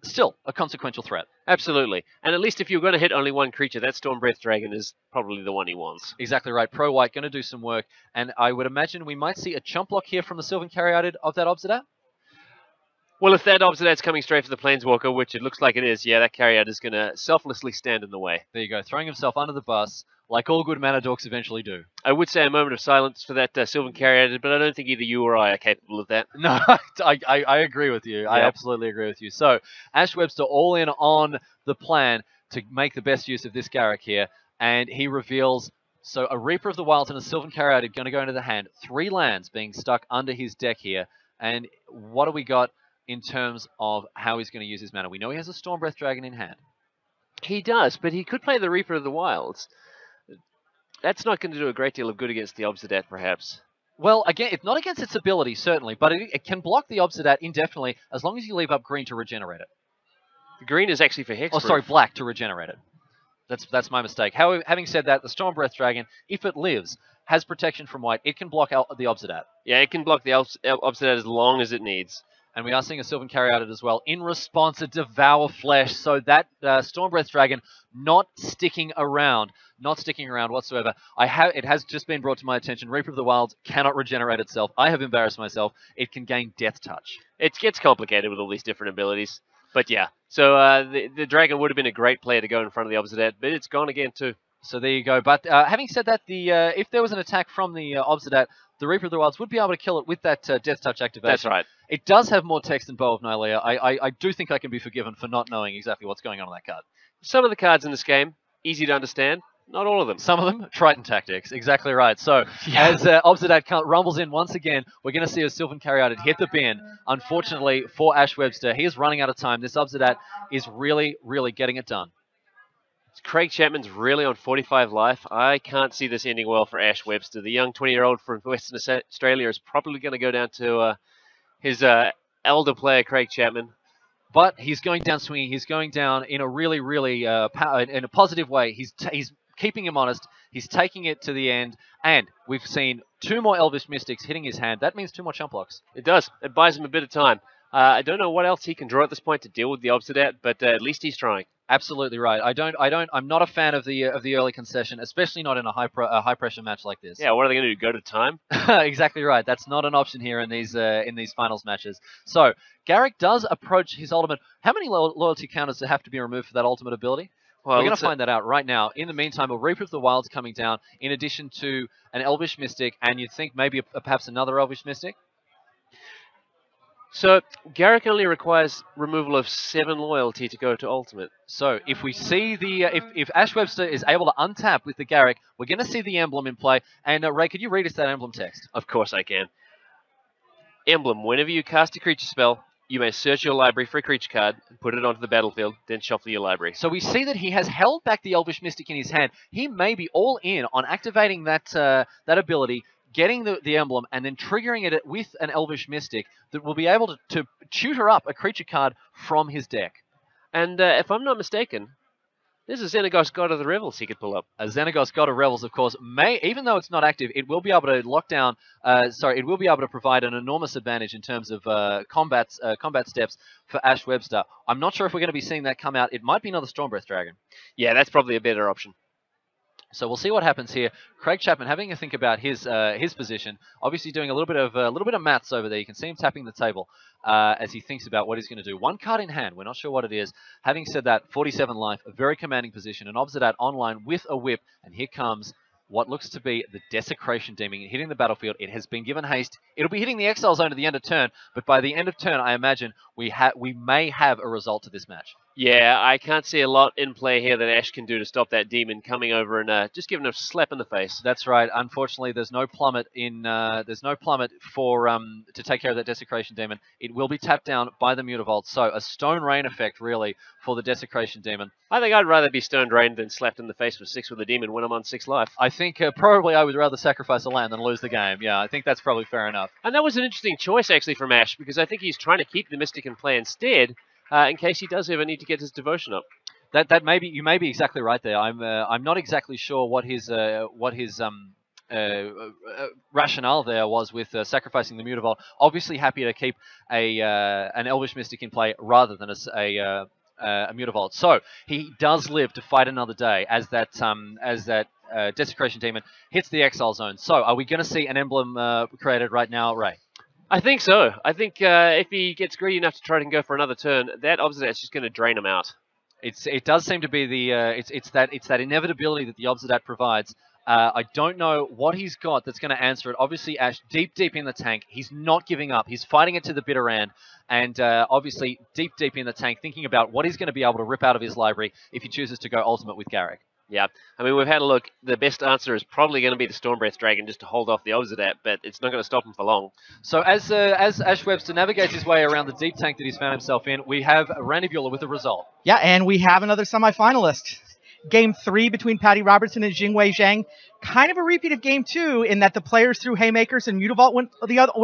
[SPEAKER 1] still a consequential threat.
[SPEAKER 2] Absolutely. And at least if you're going to hit only 1 creature, that Stormbreath Dragon is probably the one he wants.
[SPEAKER 1] Exactly right. Pro White going to do some work, and I would imagine we might see a chump block here from the Sylvan Caryatid of that Obsidat.
[SPEAKER 2] Well, if that Obsidat's coming straight for the Planeswalker, which it looks like it is, yeah, that Caryatid is going to selflessly stand in the way.
[SPEAKER 1] There you go, throwing himself under the bus, like all good mana dorks eventually do.
[SPEAKER 2] I would say a moment of silence for that Sylvan Caryatid, but I don't think either you or I are capable of that.
[SPEAKER 1] No, I agree with you. Yep. I absolutely agree with you. So, Ash Webster all in on the plan to make the best use of this Garrick here, and he reveals... So, a Reaper of the Wilds and a Sylvan Caryatid going to go into the hand. 3 lands being stuck under his deck here, and what do we got in terms of how he's going to use his mana? We know he has a Stormbreath Dragon in hand.
[SPEAKER 2] He does, but he could play the Reaper of the Wilds. That's not going to do a great deal of good against the Obsidat, perhaps.
[SPEAKER 1] Well, again, it's not against its ability, certainly, but it can block the Obsidat indefinitely as long as you leave up green to regenerate it.
[SPEAKER 2] The green is actually for Hexproof.
[SPEAKER 1] Oh, sorry, black to regenerate it. That's my mistake. However, having said that, the Stormbreath Dragon, if it lives, has protection from white. It can block out the Obsidat.
[SPEAKER 2] Yeah, it can block the Obsidat as long as it needs.
[SPEAKER 1] And we are seeing a Sylvan Caryatid as well. In response, a Devour Flesh. So that Stormbreath Dragon not sticking around whatsoever. It has just been brought to my attention. Reaper of the Wilds cannot regenerate itself. I have embarrassed myself. It can gain Death Touch.
[SPEAKER 2] It gets complicated with all these different abilities. But yeah, so the Dragon would have been a great player to go in front of the Obsidat, but it's gone again too.
[SPEAKER 1] So there you go. But having said that, if there was an attack from the Obsidat, the Reaper of the Wilds would be able to kill it with that Death Touch activation.
[SPEAKER 2] That's right.
[SPEAKER 1] It does have more text than Bow of Nylea. I do think I can be forgiven for not knowing exactly what's going on that card.
[SPEAKER 2] Some of the cards in this game, easy to understand. Not all of them.
[SPEAKER 1] Some of them, Triton tactics. Exactly right. So as Obsidat rumbles in once again, we're going to see a Sylvan Caryatid hit the bin. Unfortunately for Ash Webster, he is running out of time. This Obsidat is really, really getting it done.
[SPEAKER 2] Craig Chapman's really on 45 life. I can't see this ending well for Ash Webster. The young 20-year-old from Western Australia is probably going to go down to his elder player, Craig Chapman.
[SPEAKER 1] But he's going down swinging. He's going down in a really, really in a positive way. He's keeping him honest. He's taking it to the end. And we've seen 2 more Elvish Mystics hitting his hand. That means 2 more chump blocks.
[SPEAKER 2] It does. It buys him a bit of time. I don't know what else he can draw at this point to deal with the Obsidat, but at least he's trying.
[SPEAKER 1] Absolutely right. I'm not a fan of the early concession, especially not in a high pressure match like this.
[SPEAKER 2] Yeah, what are they going to do? Go to time?
[SPEAKER 1] Exactly right. That's not an option here in these finals matches. So Garrick does approach his ultimate. How many loyalty counters have to be removed for that ultimate ability? Well, we're going to find that out right now. In the meantime, a Reaper of the Wild's coming down, in addition to an Elvish Mystic, and you'd think maybe perhaps another Elvish Mystic.
[SPEAKER 2] So Garrick only requires removal of 7 loyalty to go to ultimate.
[SPEAKER 1] So if we see the if Ash Webster is able to untap with the Garrick, we're going to see the emblem in play. And Ray, could you read us that emblem text?
[SPEAKER 2] Of course I can. Emblem: whenever you cast a creature spell, you may search your library for a creature card and put it onto the battlefield, then shuffle your library.
[SPEAKER 1] So we see that he has held back the Elvish Mystic in his hand. He may be all in on activating that ability, getting the emblem, and then triggering it with an Elvish Mystic that will be able to tutor up a creature card from his deck.
[SPEAKER 2] And if I'm not mistaken, there's a Xenagos God of the Revels he could pull up.
[SPEAKER 1] A Xenagos God of Revels, of course, even though it's not active, it will be able to lock down. It will be able to provide an enormous advantage in terms of combat steps for Ash Webster. I'm not sure if we're going to be seeing that come out. It might be another Stormbreath Dragon.
[SPEAKER 2] Yeah, that's probably a better option.
[SPEAKER 1] So we'll see what happens here. Craig Chapman having a think about his position, obviously doing a little bit of maths over there. You can see him tapping the table as he thinks about what he's going to do. 1 card in hand. We're not sure what it is. Having said that, 47 life, a very commanding position. An Obsidat online with a whip, and here comes what looks to be the Desecration Demon hitting the battlefield. It has been given haste. It'll be hitting the Exile Zone at the end of turn, but by the end of turn, I imagine we may have a result to this match.
[SPEAKER 2] Yeah, I can't see a lot in play here that Ash can do to stop that demon coming over and just giving a slap in the face.
[SPEAKER 1] That's right. Unfortunately, there's no plummet for to take care of that Desecration Demon. It will be tapped down by the Mutavault. So a Stone Rain effect really for the Desecration Demon.
[SPEAKER 2] I think I'd rather be Stone Rained than slapped in the face for 6 with a demon when I'm on 6 life.
[SPEAKER 1] I think probably I would rather sacrifice a land than lose the game. Yeah, I think that's probably fair enough.
[SPEAKER 2] And that was an interesting choice actually from Ash, because I think he's trying to keep the Mystic in play instead. In case he does ever need to get his devotion up.
[SPEAKER 1] You may be exactly right there. I'm not exactly sure what his rationale there was with sacrificing the Mutavault. Obviously happy to keep an Elvish Mystic in play rather than a Mutavault. So he does live to fight another day as that Desecration Demon hits the Exile Zone. So are we going to see an emblem created right now, Ray?
[SPEAKER 2] I think so. I think if he gets greedy enough to try and go for another turn, that Obsidat's just going to drain him out.
[SPEAKER 1] It does seem to be it's that inevitability that the Obsidat provides. I don't know what he's got that's going to answer it. Obviously, Ash deep in the tank. He's not giving up. He's fighting it to the bitter end, and obviously deep in the tank, thinking about what he's going to be able to rip out of his library if he chooses to go ultimate with Garrick.
[SPEAKER 2] Yeah, I mean, we've had a look. The best answer is probably going to be the Stormbreath Dragon just to hold off the Obsidat, but it's not going to stop him for long.
[SPEAKER 1] So as Ash Webster navigates his way around the deep tank that he's found himself in, we have Randy Bueller with the result.
[SPEAKER 3] Yeah, and we have another semifinalist. Game 3 between Patty Robertson and Jingwei Zhang. Kind of a repeat of Game 2 in that the players threw Haymakers and Mutavault went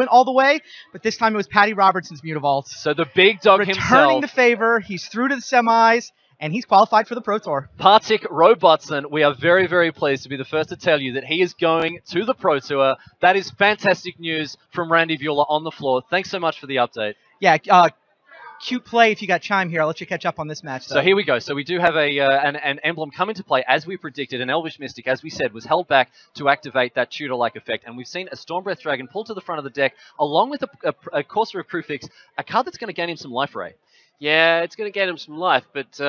[SPEAKER 3] all the way, but this time it was Patty Robertson's Mutavault.
[SPEAKER 1] So the big dog
[SPEAKER 3] returning the favor, he's through to the semis, and he's qualified for the Pro Tour.
[SPEAKER 1] Partik Robertson, we are very, very pleased to be the first to tell you that he is going to the Pro Tour. That is fantastic news from Randy Bueller on the floor. Thanks so much for the update.
[SPEAKER 3] Yeah, cute play if you got Chime here. I'll let you catch up on this match, though.
[SPEAKER 1] So here we go. So we do have an emblem come into play, as we predicted. An Elvish Mystic, as we said, was held back to activate that tutor-like effect. And we've seen a Stormbreath Dragon pull to the front of the deck, along with a Courser of Crufix, a card that's going to gain him some life, Ray.
[SPEAKER 2] Yeah, it's going to gain him some life, but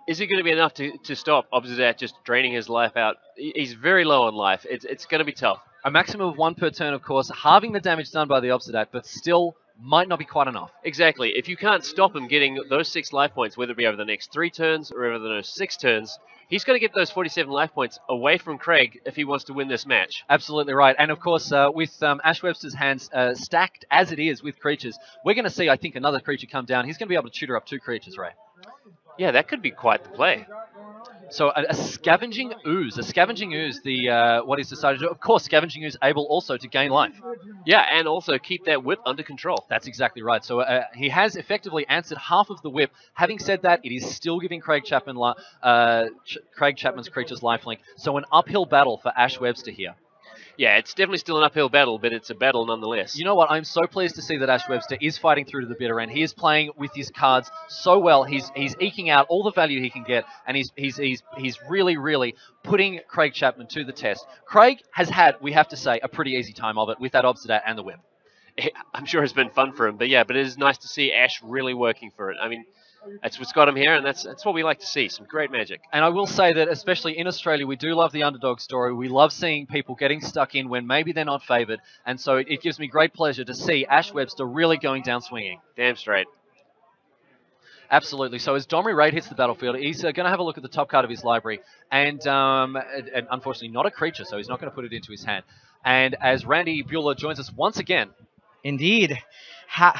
[SPEAKER 2] is it going to be enough to stop Obsidat just draining his life out? He's very low on life. It's going to be tough.
[SPEAKER 1] A maximum of 1 per turn, of course, halving the damage done by the Obsidat, but still might not be quite enough.
[SPEAKER 2] Exactly. If you can't stop him getting those 6 life points, whether it be over the next 3 turns or over the next 6 turns, he's got to get those 47 life points away from Craig if he wants to win this match.
[SPEAKER 1] Absolutely right. And of course, with Ash Webster's hands stacked as it is with creatures, we're going to see, I think, another creature come down. He's going to be able to tutor up 2 creatures, Ray.
[SPEAKER 2] Yeah, that could be quite the play.
[SPEAKER 1] So a Scavenging Ooze. A Scavenging Ooze, what he's decided to do. Of course, Scavenging Ooze able also to gain life.
[SPEAKER 2] Yeah, and also keep that whip under control.
[SPEAKER 1] That's exactly right. So he has effectively answered half of the whip. Having said that, it is still giving Craig Chapman's creatures lifelink. So an uphill battle for Ash Webster here.
[SPEAKER 2] Yeah, it's definitely still an uphill battle, but it's a battle nonetheless.
[SPEAKER 1] You know what? I'm so pleased to see that Ash Webster is fighting through to the bitter end. He is playing with his cards so well. He's eking out all the value he can get, and he's really, really putting Craig Chapman to the test. Craig has had, we have to say, a pretty easy time of it with that Obsidat and the whip.
[SPEAKER 2] I'm sure it's been fun for him, but it is nice to see Ash really working for it. I mean, that's what's got him here, and that's what we like to see, some great magic.
[SPEAKER 1] And I will say that, especially in Australia, we do love the underdog story. We love seeing people getting stuck in when maybe they're not favoured, and so it gives me great pleasure to see Ash Webster really going down swinging.
[SPEAKER 2] Damn straight.
[SPEAKER 1] Absolutely. So as Domri Raid hits the battlefield, he's going to have a look at the top card of his library, and unfortunately not a creature, so he's not going to put it into his hand. And as Randy Bueller joins us once again.
[SPEAKER 3] Indeed.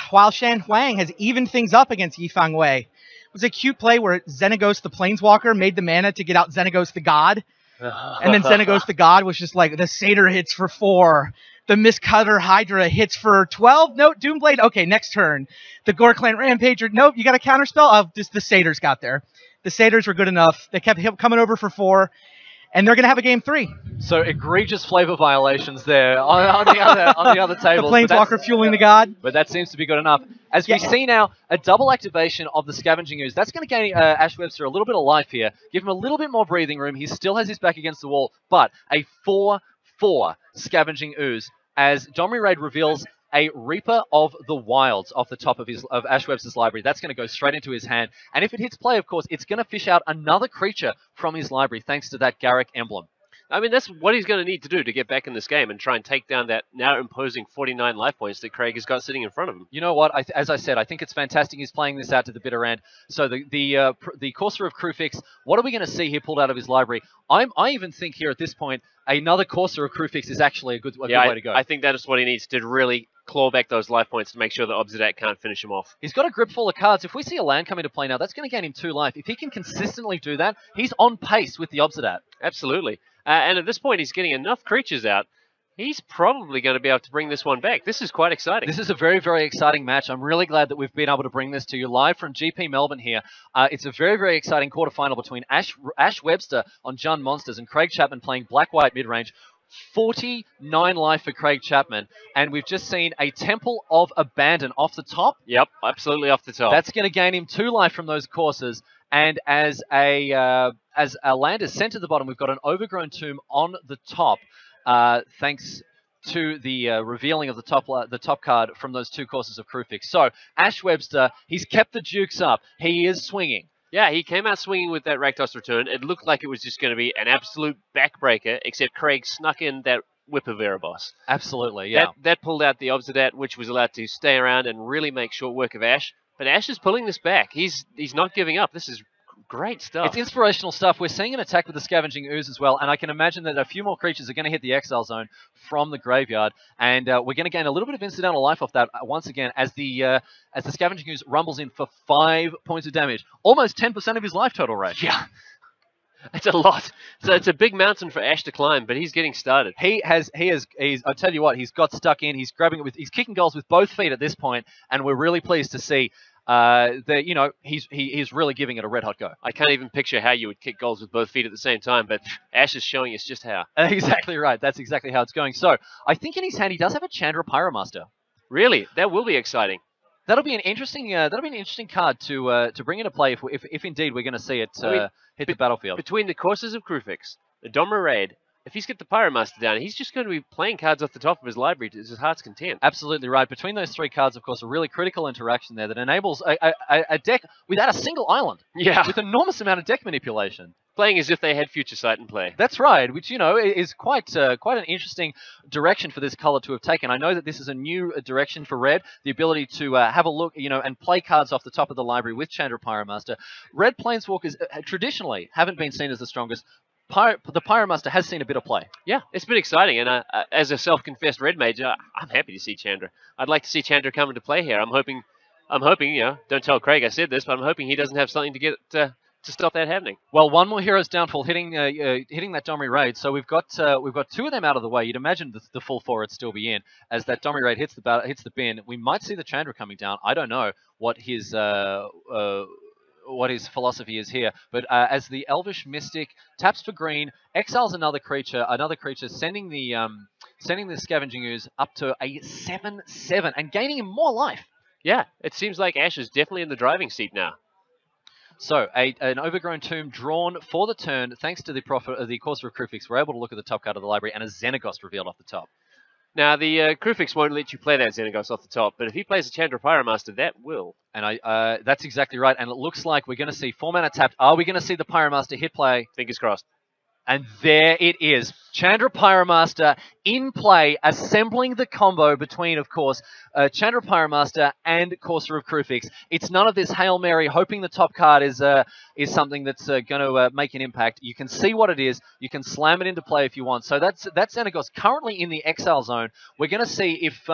[SPEAKER 3] While Shan Huang has evened things up against Yifang Wei. It was a cute play where Xenagos the Planeswalker made the mana to get out Xenagos the God. And then Xenagos the God was just like, the Satyr hits for 4. The Mistcutter Hydra hits for 12. Nope, Doomblade. Okay, next turn. The Gore-Clan Rampager. Nope, you got a counterspell? Oh, just the Satyrs got there. The Satyrs were good enough. They kept coming over for 4. And they're going to have a game 3.
[SPEAKER 1] So egregious flavor violations there on the other table.
[SPEAKER 3] The Planeswalker fueling the God.
[SPEAKER 1] But that seems to be good enough. As we see now, a double activation of the Scavenging Ooze. That's going to gain Ash Webster a little bit of life here. Give him a little bit more breathing room. He still has his back against the wall. But a 4/4 Scavenging Ooze as Domri Raid reveals a Reaper of the Wilds off the top of Ash Webster's library. That's going to go straight into his hand. And if it hits play, of course, it's going to fish out another creature from his library thanks to that Garrick emblem.
[SPEAKER 2] I mean, that's what he's going to need to do to get back in this game and try and take down that now imposing 49 life points that Craig has got sitting in front of him.
[SPEAKER 1] You know what? As I said, I think it's fantastic he's playing this out to the bitter end. So the Courser of Crewfix, what are we going to see here pulled out of his library? I even think here at this point, another Courser of Crewfix is actually a good way to go.
[SPEAKER 2] I think that is what he needs to really claw back those life points to make sure that Obsidat can't finish him off.
[SPEAKER 1] He's got a grip full of cards. If we see a land come into play now, that's going to gain him 2 life. If he can consistently do that, he's on pace with the Obsidat.
[SPEAKER 2] Absolutely. And at this point, he's getting enough creatures out. He's probably going to be able to bring this one back. This is quite exciting.
[SPEAKER 1] This is a very, very exciting match. I'm really glad that we've been able to bring this to you live from GP Melbourne here. It's a very, very exciting quarterfinal between Ash Webster on Jund Monsters and Craig Chapman playing Black-White Midrange. 49 life for Craig Chapman, and we've just seen a Temple of Abandon off the top.
[SPEAKER 2] Yep, absolutely off the top.
[SPEAKER 1] That's going to gain him 2 life from those courses, and as a land is sent to the bottom, we've got an Overgrown Tomb on the top, thanks to the revealing of the top card from those 2 courses of Crewfix. So, Ash Webster, he's kept the dukes up. He is swinging.
[SPEAKER 2] Yeah, he came out swinging with that Rakdos Return. It looked like it was just going to be an absolute backbreaker, except Craig snuck in that Whip of Erebos.
[SPEAKER 1] Absolutely, yeah.
[SPEAKER 2] That pulled out the Obsidat, which was allowed to stay around and really make short work of Ash. But Ash is pulling this back. He's not giving up. This is great stuff.
[SPEAKER 1] It's inspirational stuff. We're seeing an attack with the Scavenging Ooze as well, and I can imagine that a few more creatures are going to hit the Exile Zone from the graveyard, and we're going to gain a little bit of incidental life off that once again as the Scavenging Ooze rumbles in for 5 points of damage. Almost 10% of his life total rate.
[SPEAKER 2] Yeah. It's a lot. So it's a big mountain for Ash to climb, but he's getting started.
[SPEAKER 1] He's I tell you what, he's got stuck in, he's grabbing it he's kicking goals with both feet at this point, and we're really pleased to see that, he's really giving it a red hot go.
[SPEAKER 2] I can't even picture how you would kick goals with both feet at the same time, but Ash is showing us just how.
[SPEAKER 1] Exactly right. That's exactly how it's going. So I think in his hand he does have a Chandra Pyromaster.
[SPEAKER 2] Really? That will be exciting.
[SPEAKER 1] That'll be an interesting card to bring into play if indeed we're going to see it hit the battlefield.
[SPEAKER 2] Between the courses of Crewfix, the Domri Raid, if he's got the Pyromaster down, he's just going to be playing cards off the top of his library to his heart's content.
[SPEAKER 1] Absolutely right. Between those 3 cards, of course, a really critical interaction there that enables a deck without a single island.
[SPEAKER 2] Yeah.
[SPEAKER 1] With enormous amount of deck manipulation.
[SPEAKER 2] Playing as if they had Future Sight in play.
[SPEAKER 1] That's right, which, is quite an interesting direction for this color to have taken. I know that this is a new direction for Red, the ability to have a look, and play cards off the top of the library with Chandra Pyromaster. Red Planeswalkers traditionally haven't been seen as the strongest. The Pyromaster has seen a bit of play.
[SPEAKER 2] Yeah, it's been exciting, and as a self-confessed Red Mage, I'm happy to see Chandra. I'd like to see Chandra come into play here. I'm hoping, don't tell Craig I said this, but I'm hoping he doesn't have something to get to stop that happening.
[SPEAKER 1] Well, one more hero's downfall hitting that Domri Raid, so we've got 2 of them out of the way. You'd imagine the full 4 would still be in as that Domri Raid hits the bin. We might see the Chandra coming down. I don't know what his philosophy is here, but as the Elvish Mystic taps for green, exiles another creature, sending the Scavenging Ooze up to a 7/7 and gaining him more life.
[SPEAKER 2] Yeah, it seems like Ash is definitely in the driving seat now.
[SPEAKER 1] So, an Overgrown Tomb drawn for the turn, thanks to the Courser of Krufix. We're able to look at the top card of the library, and a Xenagos revealed off the top.
[SPEAKER 2] Now, the Krufix won't let you play that Xenagos off the top, but if he plays a Chandra Pyromaster, that will.
[SPEAKER 1] And that's exactly right, and it looks like we're going to see 4 mana tapped. Are we going to see the Pyromaster hit play?
[SPEAKER 2] Fingers crossed.
[SPEAKER 1] And there it is. Chandra Pyromaster in play, assembling the combo between, of course, Chandra Pyromaster and Courser of Krufix. It's none of this Hail Mary, hoping the top card is something that's going to make an impact. You can see what it is. You can slam it into play if you want. So that's Xenagos currently in the exile zone. We're going to see if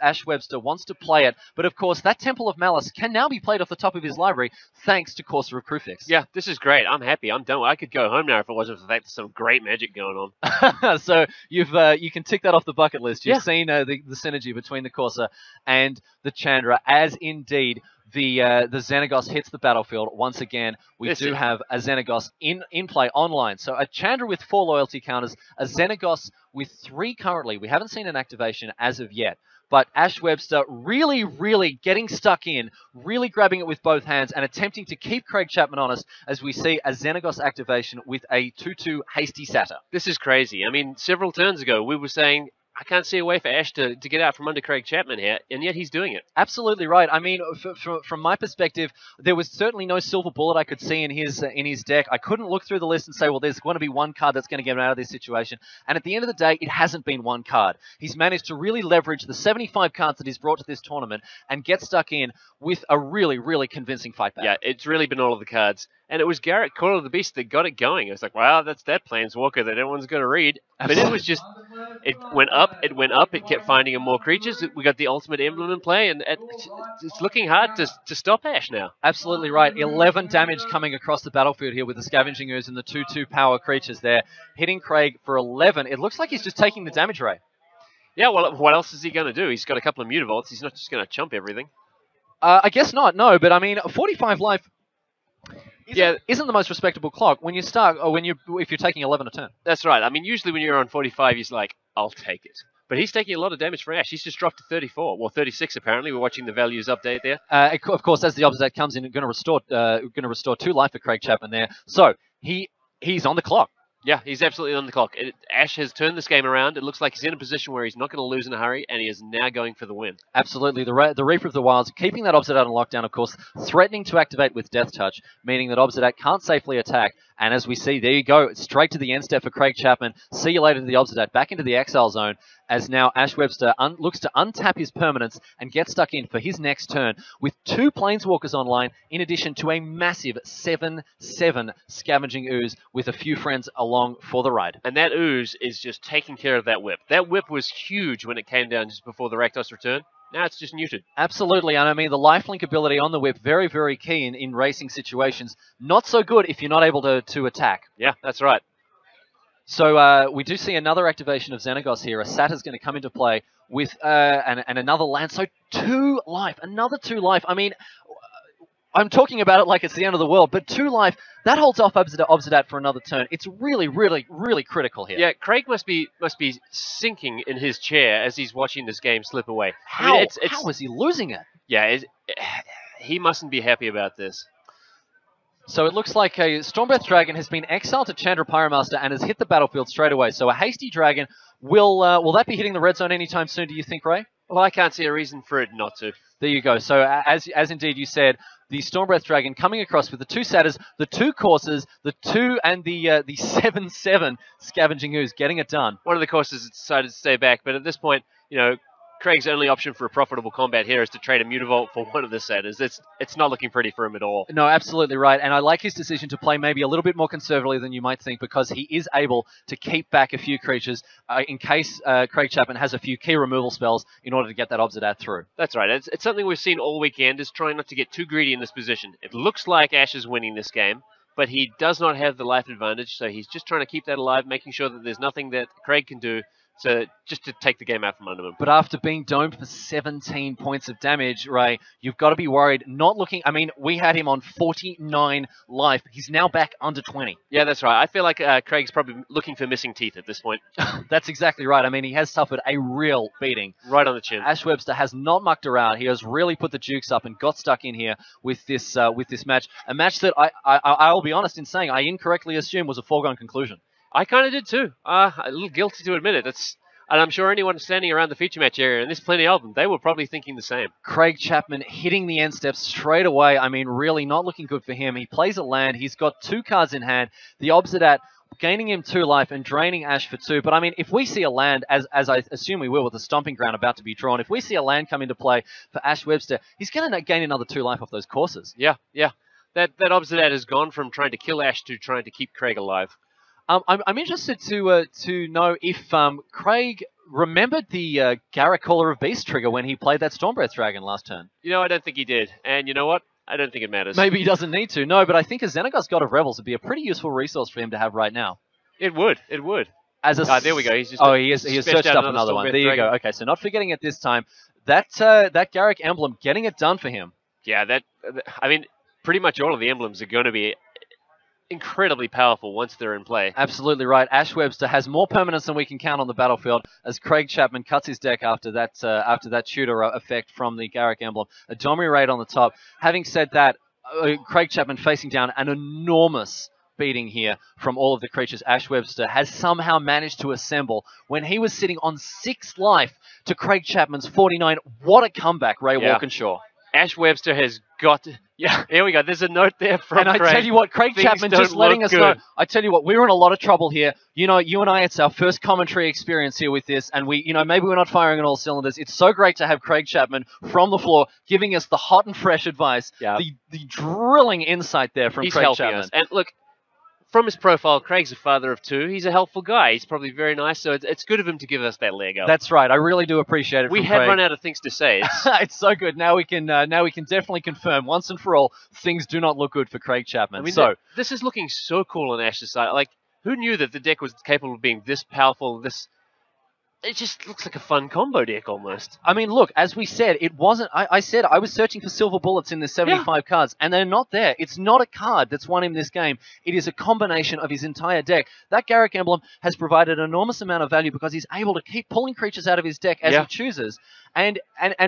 [SPEAKER 1] Ash Webster wants to play it. But, of course, that Temple of Malice can now be played off the top of his library thanks to Courser of Krufix.
[SPEAKER 2] Yeah, this is great. I'm happy. I'm done. I could go home now if it wasn't for the fact there's some great magic going on.
[SPEAKER 1] So you can tick that off the bucket list. You've seen the synergy between the Courser and the Chandra, as indeed the Xenagos hits the battlefield once again. We do have a Xenagos in play online. So a Chandra with 4 loyalty counters, a Xenagos with 3 currently. We haven't seen an activation as of yet. But Ash Webster really, really getting stuck in, really grabbing it with both hands and attempting to keep Craig Chapman honest as we see a Xenagos activation with a 2/2 Hasty Satyr.
[SPEAKER 2] This is crazy. I mean, several turns ago, we were saying, I can't see a way for Ash to get out from under Craig Chapman here, and yet he's doing it.
[SPEAKER 1] Absolutely right. I mean, from my perspective, there was certainly no silver bullet I could see in his deck. I couldn't look through the list and say, well, there's going to be one card that's going to get him out of this situation. And at the end of the day, it hasn't been one card. He's managed to really leverage the 75 cards that he's brought to this tournament and get stuck in with a really, really convincing fight back.
[SPEAKER 2] Yeah, it's really been all of the cards. And it was Garrett, Call of the Beast, that got it going. It was like, wow, that's that Planeswalker that everyone's going to read. But it was just, it went up, it kept finding more creatures. We got the Ultimate Emblem in play, and it's looking hard to stop Ash now.
[SPEAKER 1] Absolutely right. 11 damage coming across the battlefield here with the Scavenging Ooze and the 2/2 power creatures there. Hitting Craig for 11. It looks like he's just taking the damage ray.
[SPEAKER 2] Yeah, well, what else is he going to do? He's got a couple of Mutavolts. He's not just going to chump everything.
[SPEAKER 1] I guess not, no. But, I mean, 45 life isn't the most respectable clock when you start, or if you're taking 11 a turn.
[SPEAKER 2] That's right. I mean, usually when you're on 45, he's like, I'll take it. But he's taking a lot of damage for Ash. He's just dropped to 34. Well, 36 apparently. We're watching the values update there.
[SPEAKER 1] Of course, as the Obsidian comes in, going to restore 2 life for Craig Chapman there. So he's on the clock.
[SPEAKER 2] Yeah, he's absolutely on the clock. Ash has turned this game around. It looks like he's in a position where he's not going to lose in a hurry, and he is now going for the win.
[SPEAKER 1] Absolutely. The Reaper of the Wilds, keeping that Obsidian on lockdown, of course, threatening to activate with Death Touch, meaning that Obsidian can't safely attack. And as we see, there you go, straight to the end step for Craig Chapman. See you later to the Obsidian, back into the exile zone, as now Ash Webster looks to untap his permanence and get stuck in for his next turn with 2 Planeswalkers online, in addition to a massive 7/7 Scavenging Ooze with a few friends along for the ride.
[SPEAKER 2] And that Ooze is just taking care of that whip. That whip was huge when it came down just before the Rakdos return. Now it's just neutered.
[SPEAKER 1] Absolutely, and I mean, the lifelink ability on the whip, very, very key in racing situations. Not so good if you're not able to attack.
[SPEAKER 2] Yeah, that's right.
[SPEAKER 1] So we do see another activation of Xenagos here. A Satyr's going to come into play with and another land. So 2 life, another 2 life. I mean, I'm talking about it like it's the end of the world, but 2 life, that holds off Obsidat for another turn. It's really, really, really critical here.
[SPEAKER 2] Yeah, Craig must be sinking in his chair as he's watching this game slip away.
[SPEAKER 1] How is he losing it?
[SPEAKER 2] Yeah, he mustn't be happy about this.
[SPEAKER 1] So it looks like a Stormbreath Dragon has been exiled to Chandra Pyromaster and has hit the battlefield straight away. So a hasty Dragon, will that be hitting the red zone anytime soon, do you think, Ray?
[SPEAKER 2] Well, I can't see a reason for it not to.
[SPEAKER 1] There you go. So as indeed you said, the Stormbreath Dragon coming across with the 2 Satyrs, the 2 Courses, the 2 and the 7/7 Scavenging Ooze, getting it done.
[SPEAKER 2] One of the Courses has decided to stay back, but at this point, Craig's only option for a profitable combat here is to trade a Mutavault for one of the Satyrs. It's not looking pretty for him at all.
[SPEAKER 1] No, absolutely right. And I like his decision to play maybe a little bit more conservatively than you might think, because he is able to keep back a few creatures in case Craig Chapman has a few key removal spells in order to get that Obsidat through.
[SPEAKER 2] That's right. It's something we've seen all weekend, is trying not to get too greedy in this position. It looks like Ash is winning this game, but he does not have the life advantage, so he's just trying to keep that alive, making sure that there's nothing that Craig can do just to take the game out from under him.
[SPEAKER 1] But after being domed for 17 points of damage, Ray, you've got to be worried. We had him on 49 life. He's now back under 20.
[SPEAKER 2] Yeah, that's right. I feel like Craig's probably looking for missing teeth at this point.
[SPEAKER 1] That's exactly right. I mean, he has suffered a real beating.
[SPEAKER 2] Right on the chin.
[SPEAKER 1] Ash Webster has not mucked around. He has really put the jukes up and got stuck in here with this match. A match that I'll be honest in saying I incorrectly assumed was a foregone conclusion.
[SPEAKER 2] I kind of did too. A little guilty to admit it. And I'm sure anyone standing around the feature match area, and there's plenty of them, they were probably thinking the same.
[SPEAKER 1] Craig Chapman hitting the end steps straight away. I mean, really not looking good for him. He plays a land. He's got 2 cards in hand. The Obsidat gaining him 2 life and draining Ash for 2. But I mean, if we see a land, as I assume we will with the Stomping Ground about to be drawn, if we see a land come into play for Ash Webster, he's going to gain another 2 life off those Courses.
[SPEAKER 2] Yeah. That Obsidat has gone from trying to kill Ash to trying to keep Craig alive.
[SPEAKER 1] I'm interested to know if Craig remembered the Garrett Caller of Beast trigger when he played that Stormbreath Dragon last turn.
[SPEAKER 2] I don't think he did. And you know what? I don't think it matters.
[SPEAKER 1] Maybe he doesn't need to. No, but I think a Xenagos God of Rebels would be a pretty useful resource for him to have right now.
[SPEAKER 2] It would.
[SPEAKER 1] As a
[SPEAKER 2] there we go. He's just
[SPEAKER 1] he has searched up another one. There you go. Okay, so not forgetting it this time. That Garrick emblem getting it done for him.
[SPEAKER 2] Yeah, pretty much all of the emblems are going to be incredibly powerful once they're in play.
[SPEAKER 1] Absolutely right. Ash Webster has more permanence than we can count on the battlefield as Craig Chapman cuts his deck after that tutor effect from the Garrick emblem. A Domri raid on the top. Having said that, Craig Chapman facing down an enormous beating here from all of the creatures Ash Webster has somehow managed to assemble when he was sitting on 6 life to Craig Chapman's 49. What a comeback, Ray Walkinshaw.
[SPEAKER 2] Ash Webster has got to... Yeah, here we go. There's a note there from
[SPEAKER 1] Craig. And I tell you what, Craig Chapman just letting us know. I tell you what, we're in a lot of trouble here. You and I, it's our first commentary experience here with this, and we, maybe we're not firing on all cylinders. It's so great to have Craig Chapman from the floor giving us the hot and fresh advice, the drilling insight there from Craig Chapman.
[SPEAKER 2] Us. And look, from his profile, Craig's a father of 2. He's a helpful guy. He's probably very nice, so it's good of him to give us that leg up.
[SPEAKER 1] That's right. I really do appreciate it.
[SPEAKER 2] We had run out of things to say.
[SPEAKER 1] It's so good. Now we can definitely confirm once and for all things do not look good for Craig Chapman.
[SPEAKER 2] This is looking so cool on Ash's side. Like, who knew that the deck was capable of being this powerful? It just looks like a fun combo deck almost.
[SPEAKER 1] I mean, look, as we said, it wasn't... I said I was searching for silver bullets in the 75 cards, and they're not there. It's not a card that's won him this game. It is a combination of his entire deck. That Garrick emblem has provided an enormous amount of value because he's able to keep pulling creatures out of his deck as he chooses, and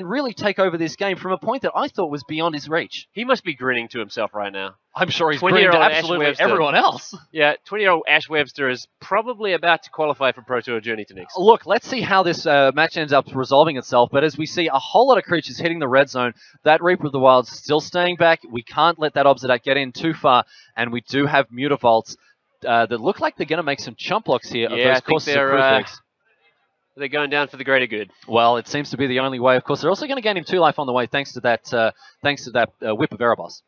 [SPEAKER 1] really take over this game from a point that I thought was beyond his reach.
[SPEAKER 2] He must be grinning to himself right now.
[SPEAKER 1] I'm sure he's grinning to absolutely everyone else.
[SPEAKER 2] Yeah, 20-year-old Ash Webster is probably about to qualify for Pro Tour Journey to Nix.
[SPEAKER 1] Look, let's see how this match ends up resolving itself, but as we see a whole lot of creatures hitting the red zone, that Reaper of the Wild's still staying back. We can't let that Obsidat get in too far, and we do have Mutavaults that look like they're going to make some chump blocks here of those Courses of Prufix.
[SPEAKER 2] They're going down for the greater good.
[SPEAKER 1] Well, it seems to be the only way. Of course, they're also going to gain him 2 life on the way thanks to that Whip of Erebos.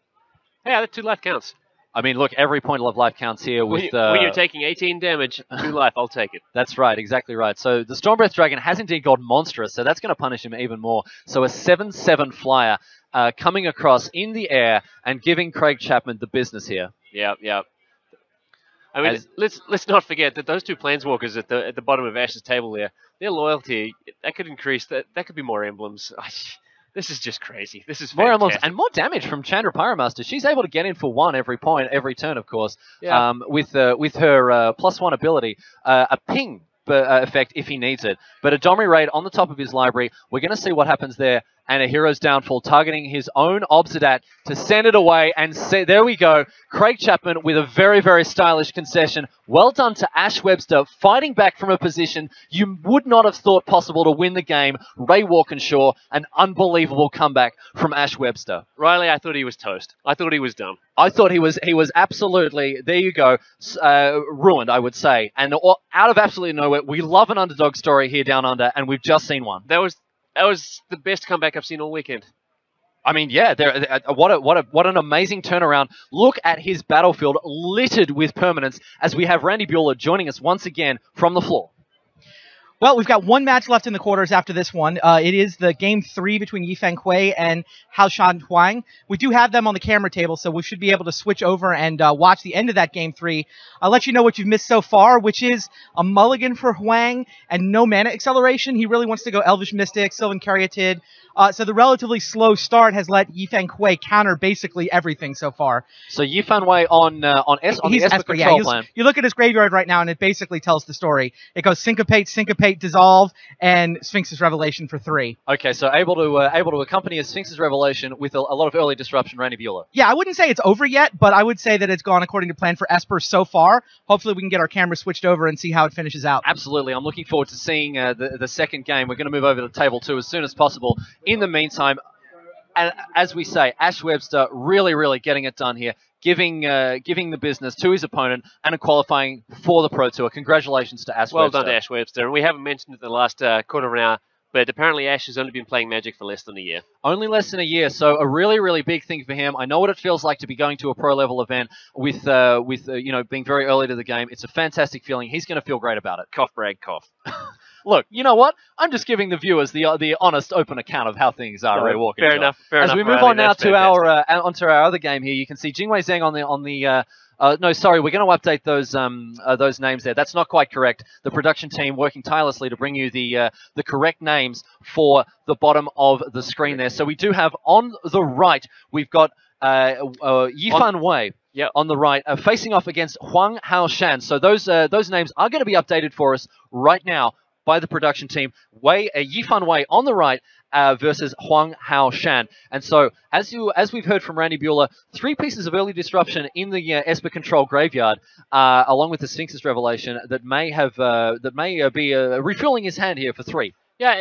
[SPEAKER 2] Yeah, that 2 life counts.
[SPEAKER 1] I mean, look, every point of life counts here. When
[SPEAKER 2] you're taking 18 damage, 2 life, I'll take it.
[SPEAKER 1] That's right, exactly right. So the Stormbreath Dragon has indeed got monstrous, so that's going to punish him even more. So a 7/7 flyer coming across in the air and giving Craig Chapman the business here.
[SPEAKER 2] Yeah. I mean, let's not forget that those 2 Planeswalkers at the bottom of Ash's table there, their loyalty, that could increase. That could be more emblems. This is just crazy. This is
[SPEAKER 1] more emblems and more damage from Chandra Pyromaster. She's able to get in for 1 every turn, of course. Yeah. With her +1 ability, a ping effect if he needs it. But a Domri raid on the top of his library. We're going to see what happens there and a Hero's Downfall, targeting his own Obsidat to send it away. And there we go. Craig Chapman with a very, very stylish concession. Well done to Ash Webster, fighting back from a position you would not have thought possible to win the game. Ray Walkinshaw, an unbelievable comeback from Ash Webster.
[SPEAKER 2] Riley, I thought he was toast. I thought he was done.
[SPEAKER 1] I thought he was absolutely, there you go, ruined, I would say. And out of absolutely nowhere, we love an underdog story here down under, and we've just seen one.
[SPEAKER 2] That was the best comeback I've seen all weekend.
[SPEAKER 1] I mean, yeah, what an amazing turnaround. Look at his battlefield littered with permanents as we have Randy Bueller joining us once again from the floor.
[SPEAKER 3] Well, we've got one match left in the quarters after this one. It is the Game 3 between Yifan Kuei and Haoshan Huang. We do have them on the camera table, so we should be able to switch over and watch the end of that Game 3. I'll let you know what you've missed so far, which is a mulligan for Huang and no mana acceleration. He really wants to go Elvish Mystic, Sylvan Caryatid. So the relatively slow start has let Yifan Kuei counter basically everything so far.
[SPEAKER 1] So Yifan Kuei on the Esper control plan.
[SPEAKER 3] You look at his graveyard right now, and it basically tells the story. It goes Syncopate, Dissolve, and Sphinx's Revelation for 3.
[SPEAKER 1] Okay, so able to accompany a Sphinx's Revelation with a lot of early disruption, Randy Bueller.
[SPEAKER 3] Yeah, I wouldn't say it's over yet, but I would say that it's gone according to plan for Esper so far. Hopefully we can get our camera switched over and see how it finishes out.
[SPEAKER 1] Absolutely. I'm looking forward to seeing the second game. We're going to move over to table 2 as soon as possible. In the meantime, and as we say, Ash Webster really, really getting it done here, giving the business to his opponent and qualifying for the Pro Tour. Congratulations to Ash Webster.
[SPEAKER 2] Well done to Ash Webster. And we haven't mentioned it in the last quarter of an hour, but apparently Ash has only been playing Magic for less than a year.
[SPEAKER 1] Only less than a year, so a really, really big thing for him. I know what it feels like to be going to a pro level event with being very early to the game. It's a fantastic feeling. He's going to feel great about it.
[SPEAKER 2] Cough, brag, cough.
[SPEAKER 1] Look, you know what? I'm just giving the viewers the honest, open account of how things are. Ray Walker.
[SPEAKER 2] Fair enough.
[SPEAKER 1] As we move on now to onto our other game here, you can see Jingwei Zheng on the. No, sorry, we're going to update those names there. That's not quite correct. The production team working tirelessly to bring you the correct names for the bottom of the screen there. So we do have on the right, we've got Yifan Wei.
[SPEAKER 2] Yep.
[SPEAKER 1] On the right, facing off against Huang Haoshan. So those names are going to be updated for us right now by the production team. Yifan Wei on the right versus Huang Haoshan. And so, as we've heard from Randy Bueller, 3 pieces of early disruption in the Esper Control graveyard, along with the Sphinx's Revelation, that may be refueling his hand here for 3.
[SPEAKER 2] Yeah,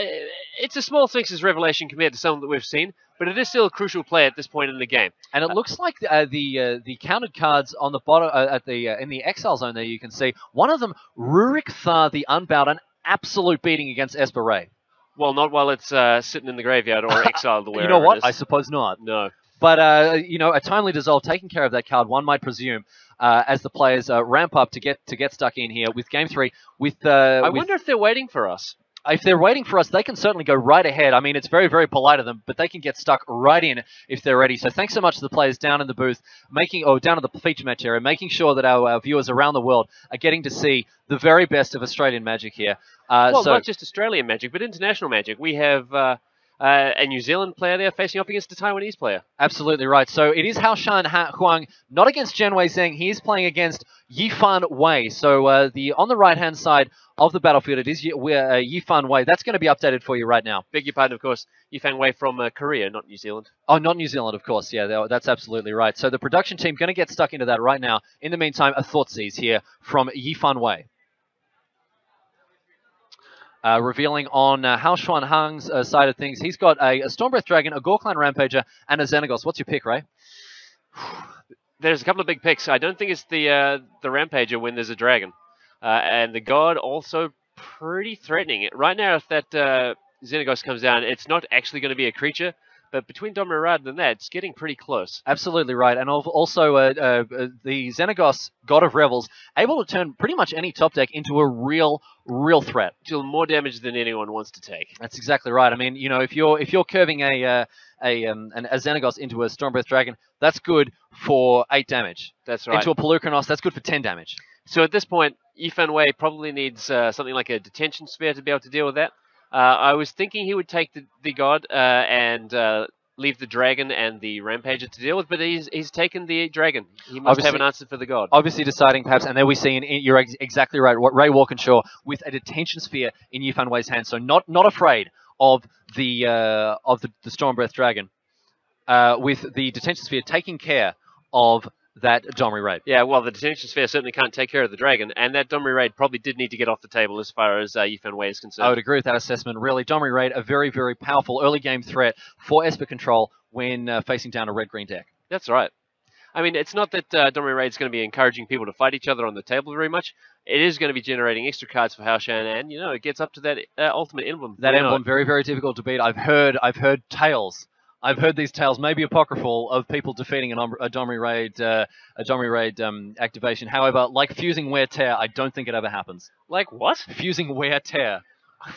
[SPEAKER 2] it's a small Sphinx's Revelation compared to some that we've seen, but it is still a crucial play at this point in the game.
[SPEAKER 1] And it looks like the counted cards on the bottom in the exile zone there, you can see one of them, Rurik Thar the Unbound, an absolute beating against Esper Ray.
[SPEAKER 2] Well, not while it's sitting in the graveyard or exiled wherever.
[SPEAKER 1] You know what? I suppose not.
[SPEAKER 2] No.
[SPEAKER 1] But a timely dissolve taking care of that card, one might presume, as the players ramp up to get stuck in here with Game 3. I
[SPEAKER 2] wonder if they're waiting for us.
[SPEAKER 1] If they're waiting for us, they can certainly go right ahead. I mean, it's very, very polite of them, but they can get stuck right in if they're ready. So thanks so much to the players down in the booth, down at the feature match area, making sure that our viewers around the world are getting to see the very best of Australian Magic here.
[SPEAKER 2] Not just Australian Magic, but international Magic. We have a New Zealand player there facing off against a Taiwanese player.
[SPEAKER 1] Absolutely right. So it is Haoshan Huang, not against Jingwei Zheng. He is playing against Yifan Wei. So on the right-hand side of the battlefield, it is Yifan Wei. That's going to be updated for you right now.
[SPEAKER 2] Beg your pardon, of course. Yifan Wei from Korea, not New Zealand.
[SPEAKER 1] Oh, not New Zealand, of course. Yeah, that's absolutely right. So the production team going to get stuck into that right now. In the meantime, a Thoughtseize here from Yifan Wei. Revealing on Haoshan Hang's side of things, he's got a Stormbreath Dragon, a Gorkline Rampager, and a Xenagos. What's your pick, Ray?
[SPEAKER 2] There's a couple of big picks. I don't think it's the Rampager when there's a Dragon. And the God also pretty threatening. Right now, if that Xenagos comes down, it's not actually going to be a creature. But between Dominarad and that, it's getting pretty close.
[SPEAKER 1] Absolutely right. And also the Xenagos, God of Revels, able to turn pretty much any top deck into a real threat.
[SPEAKER 2] Deal more damage than anyone wants to take.
[SPEAKER 1] That's exactly right. I mean, if you're curving a Xenagos into a Stormbreath Dragon, that's good for 8 damage.
[SPEAKER 2] That's right.
[SPEAKER 1] Into a Pelucranos, that's good for 10 damage.
[SPEAKER 2] So at this point, Yifan Wei probably needs something like a Detention Sphere to be able to deal with that. I was thinking he would take the God and leave the Dragon and the Rampager to deal with, but he's taken the Dragon. He must have an answer for the God.
[SPEAKER 1] Obviously deciding perhaps, and there we see, you're exactly right, what Ray Walkinshaw with a Detention Sphere in Yifan Wei's hand, so not afraid of the Storm Breath Dragon, with the Detention Sphere taking care of that Domri Raid.
[SPEAKER 2] Yeah, well, the Detention Sphere certainly can't take care of the Dragon, and that Domri Raid probably did need to get off the table as far as Yifan Wei is concerned.
[SPEAKER 1] I would agree with that assessment. Really, Domri Raid, a very, very powerful early game threat for Esper control when facing down a red-green deck.
[SPEAKER 2] That's right. I mean, it's not that Domri Raid is going to be encouraging people to fight each other on the table very much. It is going to be generating extra cards for Haoshan, and it gets up to that ultimate emblem.
[SPEAKER 1] That emblem, very, very difficult to beat. I've heard tales. I've heard these tales, maybe apocryphal, of people defeating a Domri Raid activation. However, like fusing Wear Tear, I don't think it ever happens.
[SPEAKER 2] Like what?
[SPEAKER 1] Fusing Wear Tear.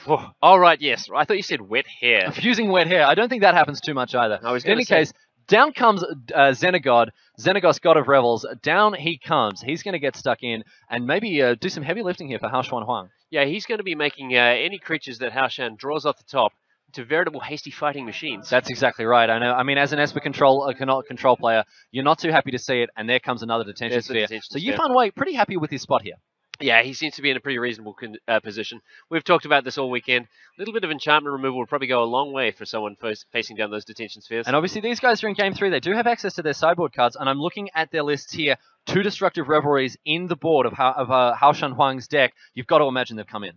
[SPEAKER 2] Oh, right, yes. I thought you said wet hair.
[SPEAKER 1] Fusing Wet Hair. I don't think that happens too much either. In any case, down comes Xenagod, Xenagos, God of Revels. Down he comes. He's going to get stuck in and maybe do some heavy lifting here for Hao Xuan Huang.
[SPEAKER 2] Yeah, he's going to be making any creatures that Hao Shan draws off the top to veritable hasty fighting machines.
[SPEAKER 1] That's exactly right. I know. I mean, as an Esper control player, you're not too happy to see it, and there comes another Detention Sphere. So Yifan Wei pretty happy with his spot here.
[SPEAKER 2] Yeah, he seems to be in a pretty reasonable position. We've talked about this all weekend. A little bit of enchantment removal would probably go a long way for someone facing down those Detention Spheres.
[SPEAKER 1] And obviously these guys are in Game 3. They do have access to their sideboard cards, and I'm looking at their lists here. 2 Destructive Revelries in the board of Hao Shan Huang's deck. You've got to imagine they've come in.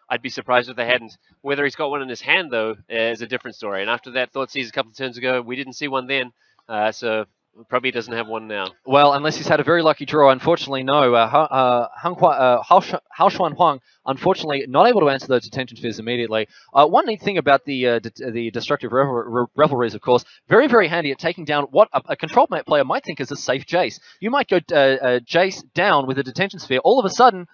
[SPEAKER 2] I'd be surprised if they hadn't. Whether he's got one in his hand, though, is a different story. And after that Thoughtseize a couple of turns ago, we didn't see one then. So probably doesn't have one now.
[SPEAKER 1] Well, unless he's had a very lucky draw. Unfortunately, no. Hao Xuan Huang, unfortunately, not able to answer those Detention Spheres immediately. One neat thing about the Destructive Revelries, of course, very, very handy at taking down what a control player might think is a safe Jace. You might go Jace down with a Detention Sphere. All of a sudden,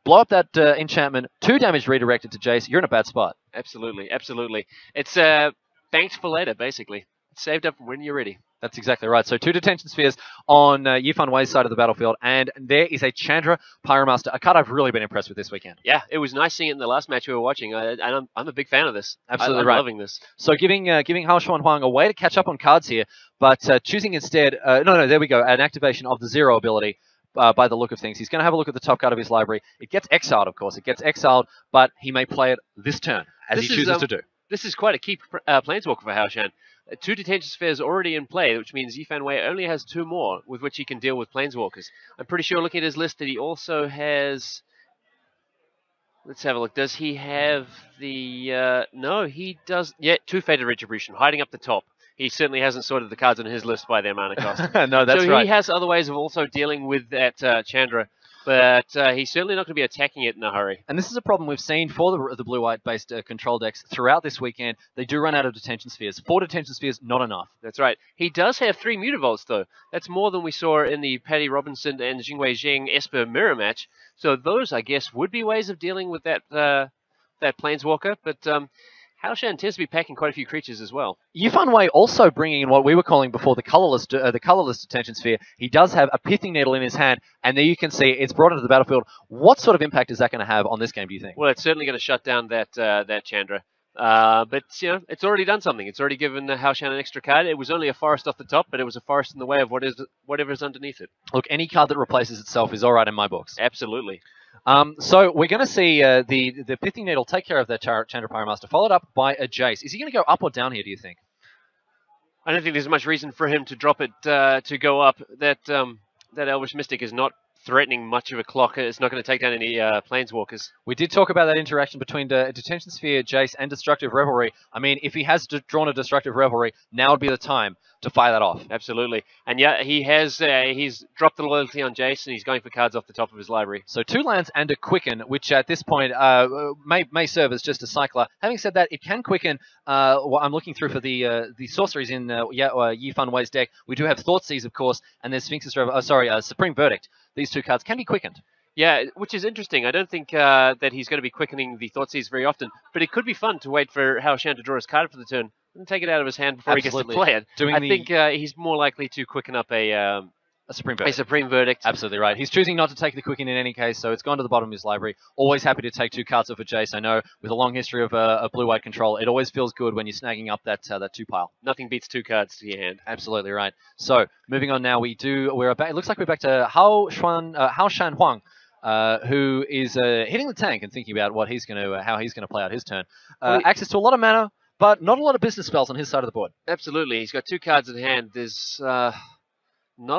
[SPEAKER 1] blow up that enchantment, 2 damage redirected to Jace. You're in a bad spot.
[SPEAKER 2] Absolutely, absolutely. It's banked for later, basically. It's saved up for when you're ready.
[SPEAKER 1] That's exactly right. So 2 Detention Spheres on Yifan Wei's side of the battlefield, and there is a Chandra Pyromaster, a card I've really been impressed with this weekend.
[SPEAKER 2] Yeah, it was nice seeing it in the last match we were watching. I'm a big fan of this.
[SPEAKER 1] Absolutely
[SPEAKER 2] I'm
[SPEAKER 1] right.
[SPEAKER 2] loving this.
[SPEAKER 1] So giving Hao Xuan Huang a way to catch up on cards here, but choosing instead, there we go, an activation of the Zero ability. By the look of things. He's going to have a look at the top card of his library. It gets exiled, of course. It gets exiled, but he may play it this turn, as he chooses to do.
[SPEAKER 2] This is quite a key Planeswalker for Hao Shan. 2 Detention Spheres already in play, which means Yifan Wei only has 2 more with which he can deal with Planeswalkers. I'm pretty sure, looking at his list, that he also has... Let's have a look. Does he have the... no, he does... Yeah, 2 Fated Retribution, hiding up the top. He certainly hasn't sorted the cards on his list by their mana cost.
[SPEAKER 1] No, that's right.
[SPEAKER 2] So he has other ways of also dealing with that Chandra, but he's certainly not going to be attacking it in a hurry.
[SPEAKER 1] And this is a problem we've seen for the blue-white-based control decks throughout this weekend. They do run out of Detention Spheres. 4 Detention Spheres, not enough.
[SPEAKER 2] That's right. He does have 3 Mutavaults, though. That's more than we saw in the Paddy Robinson and Jingwei Zheng Esper mirror match. So those, I guess, would be ways of dealing with that Planeswalker, but... Hao Shan tends to be packing quite a few creatures as well.
[SPEAKER 1] Yifan Wei also bringing in what we were calling before the colorless Detention Sphere. He does have a Pithing Needle in his hand, and there you can see it's brought into the battlefield. What sort of impact is that going to have on this game, do you think?
[SPEAKER 2] Well, it's certainly going to shut down that Chandra. But, it's already done something. It's already given Hao Shan an extra card. It was only a forest off the top, but it was a forest in the way of whatever's underneath it.
[SPEAKER 1] Look, any card that replaces itself is all right in my books.
[SPEAKER 2] Absolutely.
[SPEAKER 1] So we're going to see the Pithing Needle take care of that Chandra Pyromaster, followed up by a Jace. Is he going to go up or down here, do you think?
[SPEAKER 2] I don't think there's much reason for him to drop it to go up. That Elvish Mystic is not threatening much of a clock. It's not going to take down any Planeswalkers.
[SPEAKER 1] We did talk about that interaction between Detention Sphere, Jace, and Destructive Revelry. I mean, if he has drawn a Destructive Revelry, now would be the time to fire that off.
[SPEAKER 2] Absolutely. And yeah, he has he's dropped the loyalty on Jace, and he's going for cards off the top of his library.
[SPEAKER 1] So 2 lands and a Quicken, which at this point may serve as just a cycler. Having said that, it can Quicken. I'm looking through for the sorceries in Yifan Wei's deck. We do have Thoughtseize, of course, and there's Supreme Verdict. These 2 cards can be quickened.
[SPEAKER 2] Yeah, which is interesting. I don't think that he's going to be quickening the Thoughtseize very often, but it could be fun to wait for Hao Shan to draw his card for the turn and take it out of his hand before
[SPEAKER 1] Absolutely.
[SPEAKER 2] He gets to play it. I think he's more likely to quicken up a
[SPEAKER 1] Supreme Verdict.
[SPEAKER 2] A Supreme Verdict.
[SPEAKER 1] Absolutely right. He's choosing not to take the Quicken in any case, so it's gone to the bottom of his library. Always happy to take 2 cards off a Jace. I know with a long history of blue-white control, it always feels good when you're snagging up that 2 pile.
[SPEAKER 2] Nothing beats 2 cards to your hand.
[SPEAKER 1] Absolutely right. So moving on now, we're back. It looks like we're back to Hao Shan Huang. who is hitting the tank and thinking about what he's going to, how he's going to play out his turn. Access to a lot of mana, but not a lot of business spells on his side of the board.
[SPEAKER 2] Absolutely, he's got 2 cards in hand. There's not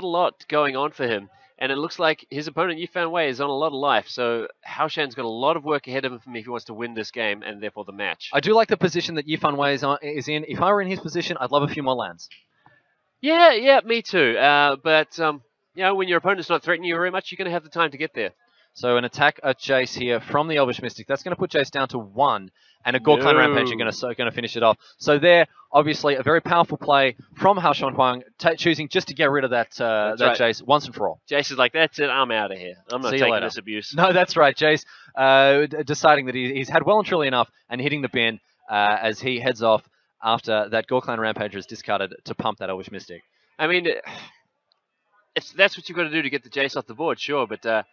[SPEAKER 2] a lot going on for him. And it looks like his opponent, Yifan Wei, is on a lot of life. So Hao Shan's got a lot of work ahead of him if he wants to win this game and therefore the match.
[SPEAKER 1] I do like the position that Yifan Wei is in. If I were in his position, I'd love a few more lands.
[SPEAKER 2] Yeah, me too. But when your opponent's not threatening you very much, you're going to have the time to get there.
[SPEAKER 1] So an attack at Jace here from the Elvish Mystic. That's going to put Jace down to 1. And a Gorklan Rampage are going to finish it off. So there, obviously, a very powerful play from Hao Shan Huang, choosing just to get rid of that right. Jace once and for all.
[SPEAKER 2] Jace is like, that's it, I'm out of here. I'm not taking this abuse.
[SPEAKER 1] No, that's right. Jace deciding that he's had well and truly enough and hitting the bin as he heads off after that Gorklan Rampager is discarded to pump that Elvish Mystic.
[SPEAKER 2] I mean, that's what you've got to do to get the Jace off the board, sure, but I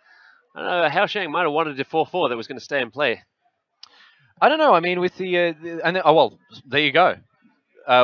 [SPEAKER 2] don't know, Hao Shan might have wanted a 4/4 that was going to stay in play.
[SPEAKER 1] I don't know. I mean, with there you go.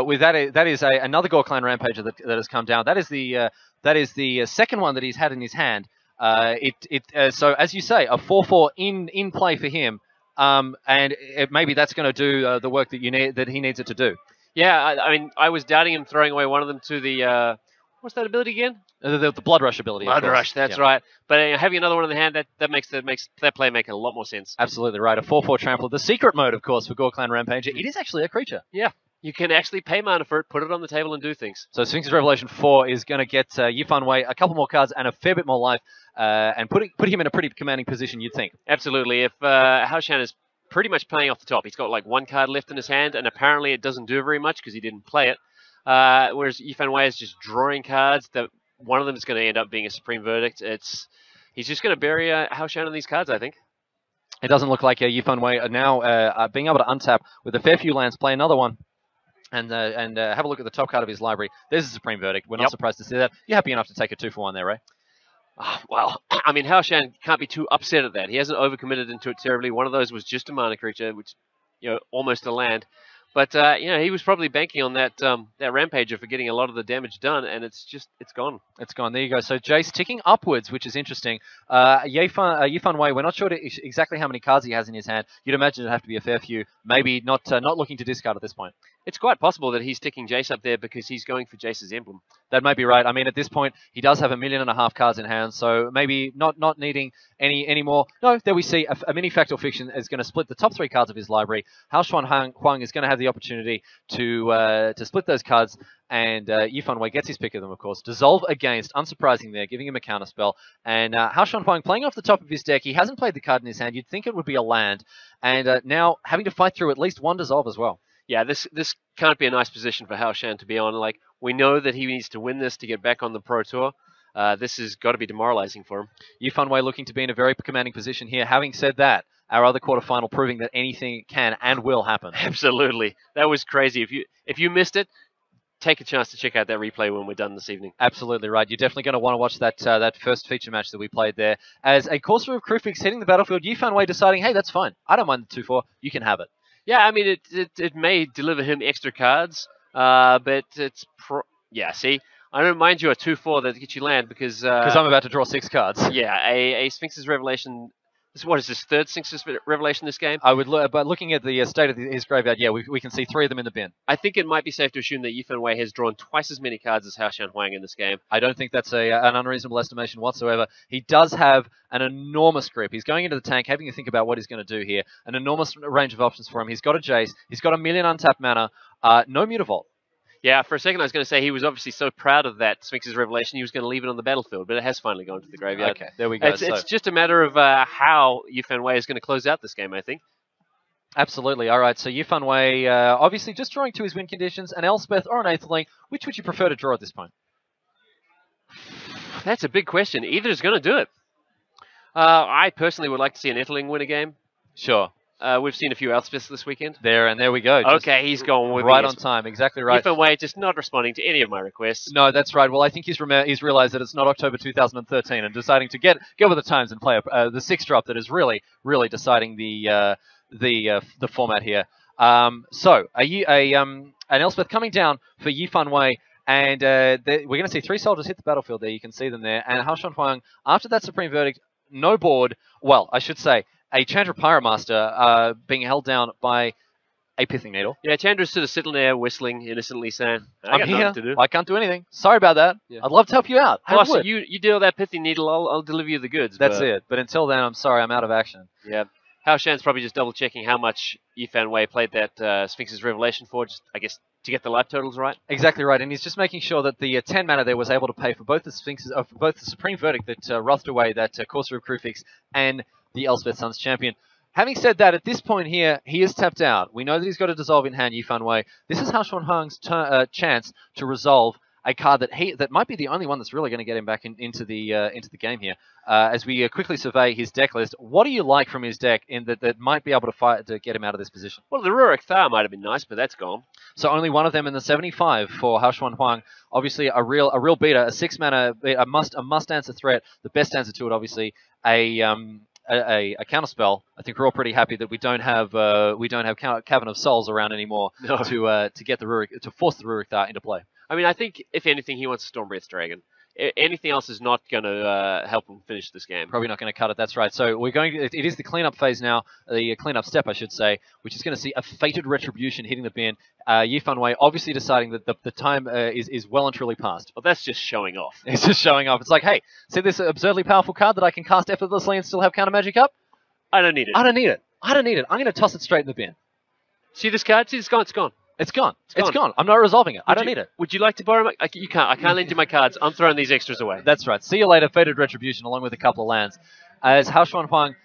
[SPEAKER 1] With that is another Gorklan Rampager that has come down. That is the second one that he's had in his hand. So as you say, a 4/4 in play for him. And maybe that's going to do the work that he needs it to do.
[SPEAKER 2] Yeah, I mean, I was doubting him throwing away one of them to the what's that ability again?
[SPEAKER 1] The Blood Rush ability.
[SPEAKER 2] Blood Rush, that's right. But having another one in the hand, that makes that play make a lot more sense.
[SPEAKER 1] Absolutely right. A 4/4 Trampler. The secret mode, of course, for Gorklan Rampager. It is actually a creature.
[SPEAKER 2] Yeah. You can actually pay mana for it, put it on the table, and do things.
[SPEAKER 1] So Sphinx's Revelation 4 is going to get Yifan Wei a couple more cards and a fair bit more life, and put him in a pretty commanding position, you'd think.
[SPEAKER 2] Absolutely. If Hao Shan is pretty much playing off the top, he's got like 1 card left in his hand, and apparently it doesn't do very much because he didn't play it. Whereas Yifan Wei is just drawing cards that one of them is going to end up being a Supreme Verdict. He's just going to bury Hao Shan on these cards, I think.
[SPEAKER 1] It doesn't look like Yifan Wei are now being able to untap with a fair few lands, play another one, and have a look at the top card of his library. There's a Supreme Verdict. We're not surprised to see that. You're happy enough to take a 2-for-1 there, Ray?
[SPEAKER 2] Well, I mean, Hao Shan can't be too upset at that. He hasn't overcommitted into it terribly. One of those was just a mana creature, which, almost a land. But, he was probably banking on that Rampager for getting a lot of the damage done, and it's gone. It's gone.
[SPEAKER 1] There you go. So Jace ticking upwards, which is interesting. Yifan Wei, we're not sure exactly how many cards he has in his hand. You'd imagine it'd have to be a fair few. Maybe not looking to discard at this point.
[SPEAKER 2] It's quite possible that he's ticking Jace up there because he's going for Jace's emblem.
[SPEAKER 1] That might be right. I mean, at this point, he does have 1.5 million cards in hand, so maybe not needing any more. No, there we see a mini Factual Fiction is going to split the top 3 cards of his library. Hao Shan Huang is going to have the opportunity to split those cards, and Yifan Wei gets his pick of them, of course. Dissolve Against, unsurprising there, giving him a counter spell. And Hao Shan Huang playing off the top of his deck. He hasn't played the card in his hand. You'd think it would be a land, and now having to fight through at least 1 Dissolve as well.
[SPEAKER 2] Yeah, this can't be a nice position for Hao Shan to be on. Like, we know that he needs to win this to get back on the Pro Tour. This has got to be demoralizing for him.
[SPEAKER 1] Yifan Wei looking to be in a very commanding position here. Having said that, our other quarterfinal proving that anything can and will happen.
[SPEAKER 2] Absolutely. That was crazy. If you missed it, take a chance to check out that replay when we're done this evening.
[SPEAKER 1] Absolutely right. You're definitely going to want to watch that first feature match that we played there. As a Courser of Krufix hitting the battlefield, Yifan Wei deciding, hey, that's fine. I don't mind the 2/4. You can have it.
[SPEAKER 2] Yeah, I mean, it may deliver him extra cards, but see, I don't mind you a 2/4 that gets you land because
[SPEAKER 1] I'm about to draw 6 cards.
[SPEAKER 2] Yeah, a Sphinx's Revelation. What is this, 3rd Sphinx's Revelation this game?
[SPEAKER 1] I would, but looking at the state of his graveyard, yeah, we can see 3 of them in the bin.
[SPEAKER 2] I think it might be safe to assume that Yifan Wei has drawn twice as many cards as Hao Shan Huang in this game.
[SPEAKER 1] I don't think that's an unreasonable estimation whatsoever. He does have an enormous grip. He's going into the tank, having to think about what he's going to do here. An enormous range of options for him. He's got a Jace. He's got 1 million untapped mana. No Mutavault.
[SPEAKER 2] Yeah, for a second I was going to say he was obviously so proud of that Sphinx's Revelation he was going to leave it on the battlefield, but it has finally gone to the graveyard.
[SPEAKER 1] Okay, there we go.
[SPEAKER 2] It's just a matter of how Yifan Wei is going to close out this game, I think.
[SPEAKER 1] Absolutely. All right, so Yifan Wei obviously just drawing to his win conditions. An Elspeth or an Aetherling, which would you prefer to draw at this point?
[SPEAKER 2] That's a big question. Either is going to do it. I personally would like to see an Aetherling win a game.
[SPEAKER 1] Sure.
[SPEAKER 2] We've seen a few Elspeths this weekend.
[SPEAKER 1] There we go.
[SPEAKER 2] Okay, he's gone with
[SPEAKER 1] right on time. Exactly right.
[SPEAKER 2] Yifan Wei just not responding to any of my requests.
[SPEAKER 1] No, that's right. Well, I think he's realized that it's not October 2013 and deciding to get with the times and play the 6-drop that is really deciding the format here. So an Elspeth coming down for Yifan Wei. And we're going to see 3 soldiers hit the battlefield there. You can see them there. And Hao Shan Huang, after that Supreme Verdict, no board. Well, I should say a Chandra Pyromaster being held down by a Pithing Needle.
[SPEAKER 2] Yeah, Chandra's sort of sitting there whistling innocently, saying,
[SPEAKER 1] I'm here.
[SPEAKER 2] To do.
[SPEAKER 1] I can't do anything. Sorry about that.
[SPEAKER 2] Yeah.
[SPEAKER 1] I'd love to help you out.
[SPEAKER 2] Boss, you deal with that Pithing Needle, I'll deliver you the goods.
[SPEAKER 1] That's it. But until then, I'm sorry, I'm out of action.
[SPEAKER 2] Yeah. Hao Shan's probably just double-checking how much Yifan Wei played that Sphinx's Revelation for, just, I guess, to get the life totals right.
[SPEAKER 1] Exactly right, and he's just making sure that the 10 mana there was able to pay for both the Sphinxes, for both the Supreme Verdict that rothed away that Courser of Crufix and the Elspeth Suns champion. Having said that, at this point here, he is tapped out. We know that he's got a Dissolve in hand, Yifan Wei. This is Hao Shan Huang's chance to resolve a card that might be the only one that's really going to get him back into the game here. As we quickly survey his deck list, what do you like from his deck that might be able to get him out of this position?
[SPEAKER 2] Well, the Rurik Thar might have been nice, but that's gone.
[SPEAKER 1] So only one of them in the 75 for Hao Shan Huang. Obviously, a real beater, a 6 mana, a must answer threat. The best answer to it, obviously, a counterspell. I think we're all pretty happy that we don't have Cavern of Souls around anymore to get the Rurik, to force the Rurik Thar into play.
[SPEAKER 2] I mean, I think if anything, he wants a Stormbreath Dragon. Anything else is not going to help him finish this game.
[SPEAKER 1] Probably not going to cut it. That's right. So we're going. It is the cleanup phase now, the cleanup step, I should say, which is going to see a Fated Retribution hitting the bin. Yifan Wei obviously deciding that the time is well and truly past.
[SPEAKER 2] Well, that's just showing off.
[SPEAKER 1] It's just showing off. It's like, hey, see this absurdly powerful card that I can cast effortlessly and still have counter magic up?
[SPEAKER 2] I don't need it.
[SPEAKER 1] I don't need it. I don't need it. I'm going to toss it straight in the bin.
[SPEAKER 2] See this card? See, it's gone. It's gone.
[SPEAKER 1] It's gone. It's gone. I'm not resolving it. I don't need it.
[SPEAKER 2] Would you like to borrow my... You can't. I can't lend you my cards. I'm throwing these extras away.
[SPEAKER 1] That's right. See you later, Fated Retribution, along with a couple of lands. As Hao Shan Huang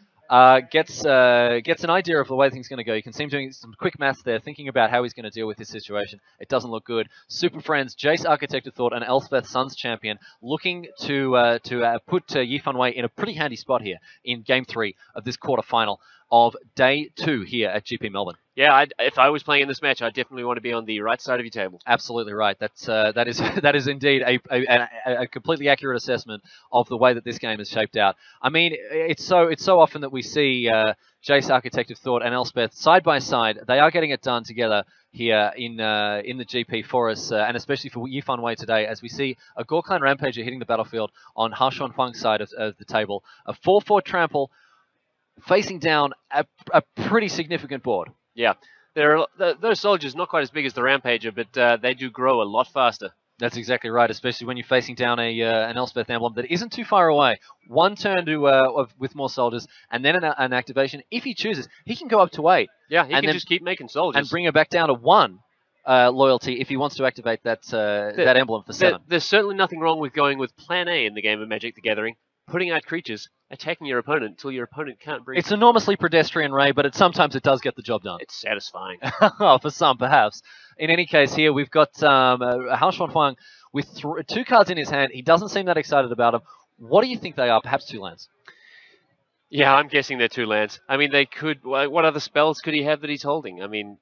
[SPEAKER 1] gets an idea of the way things are going to go. You can see him doing some quick maths there, thinking about how he's going to deal with this situation. It doesn't look good. Super Friends, Jace, Architect of Thought, and Elspeth Suns champion, looking to put Yifan Wei in a pretty handy spot here in Game 3 of this quarterfinal of Day 2 here at GP Melbourne.
[SPEAKER 2] Yeah, if I was playing in this match, I definitely want to be on the right side of your table.
[SPEAKER 1] Absolutely right. That is indeed a completely accurate assessment of the way that this game is shaped out. I mean, it's so often that we see Jace, Architect of Thought, and Elspeth side by side. They are getting it done together here in the GP for us, and especially for Yifan Wei today, as we see a Gorklan Rampager hitting the battlefield on Hao Shan Huang's side of the table. A 4/4 trample, facing down a pretty significant board.
[SPEAKER 2] Yeah, those soldiers not quite as big as the Rampager, but they do grow a lot faster.
[SPEAKER 1] That's exactly right, especially when you're facing down an Elspeth emblem that isn't too far away. One turn with more soldiers, and then an activation. If he chooses, he can go up to 8.
[SPEAKER 2] Yeah, he can just keep making soldiers.
[SPEAKER 1] And bring her back down to 1 loyalty if he wants to activate that emblem for 7.
[SPEAKER 2] There's certainly nothing wrong with going with Plan A in the game of Magic the Gathering. Putting out creatures, attacking your opponent until your opponent can't breathe.
[SPEAKER 1] It's enormously pedestrian, Ray, but sometimes it does get the job done.
[SPEAKER 2] It's satisfying.
[SPEAKER 1] For some, perhaps. In any case, here we've got Hao Shan Huang with 2 cards in his hand. He doesn't seem that excited about them. What do you think they are? Perhaps 2 lands?
[SPEAKER 2] Yeah, I'm guessing they're 2 lands. I mean, they could... What other spells could he have that he's holding? I mean,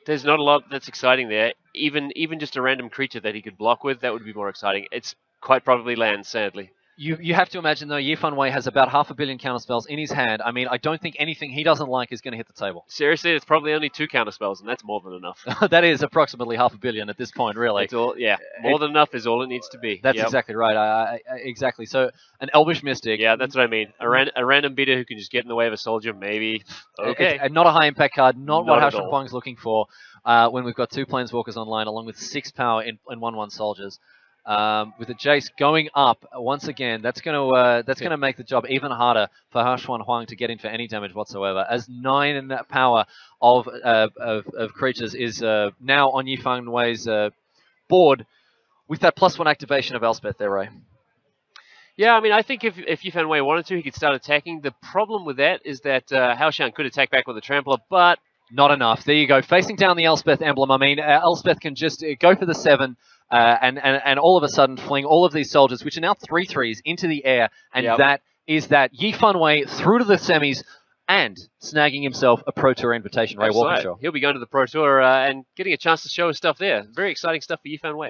[SPEAKER 2] there's not a lot that's exciting there. Even just a random creature that he could block with, that would be more exciting. It's quite probably lands, sadly.
[SPEAKER 1] You have to imagine, though, Yifan Wei has about 500 million counterspells in his hand. I mean, I don't think anything he doesn't like is going to hit the table.
[SPEAKER 2] Seriously, it's probably only 2 counterspells, and that's more than enough.
[SPEAKER 1] That is approximately 500 million at this point, really.
[SPEAKER 2] It's all, yeah, more than enough is all it needs to be.
[SPEAKER 1] That's exactly right. Exactly. So, an Elvish Mystic.
[SPEAKER 2] Yeah, that's what I mean. A random beater who can just get in the way of a soldier, maybe. Okay.
[SPEAKER 1] Not a high-impact card, not what Hao Shan Huang's looking for when we've got 2 Planeswalkers online, along with 6 power in 1/1 soldiers. With the Jace going up once again, that's going to make the job even harder for Hao Shan Huang to get in for any damage whatsoever. As 9 power of creatures is now on Yifan Wei's board with that +1 activation of Elspeth there, Ray.
[SPEAKER 2] Yeah, I mean, I think if Yifan Wei wanted to, he could start attacking. The problem with that is that Hao Shan could attack back with a Trampler, but
[SPEAKER 1] not enough. There you go, facing down the Elspeth emblem. I mean, Elspeth can just go for the 7. And all of a sudden fling all of these soldiers, which are now 3/3s, into the air, and that is that Yifan Wei through to the semis and snagging himself a Pro Tour invitation, Ray Walkinshaw.
[SPEAKER 2] He'll be going to the Pro Tour and getting a chance to show his stuff there. Very exciting stuff for Yifan Wei.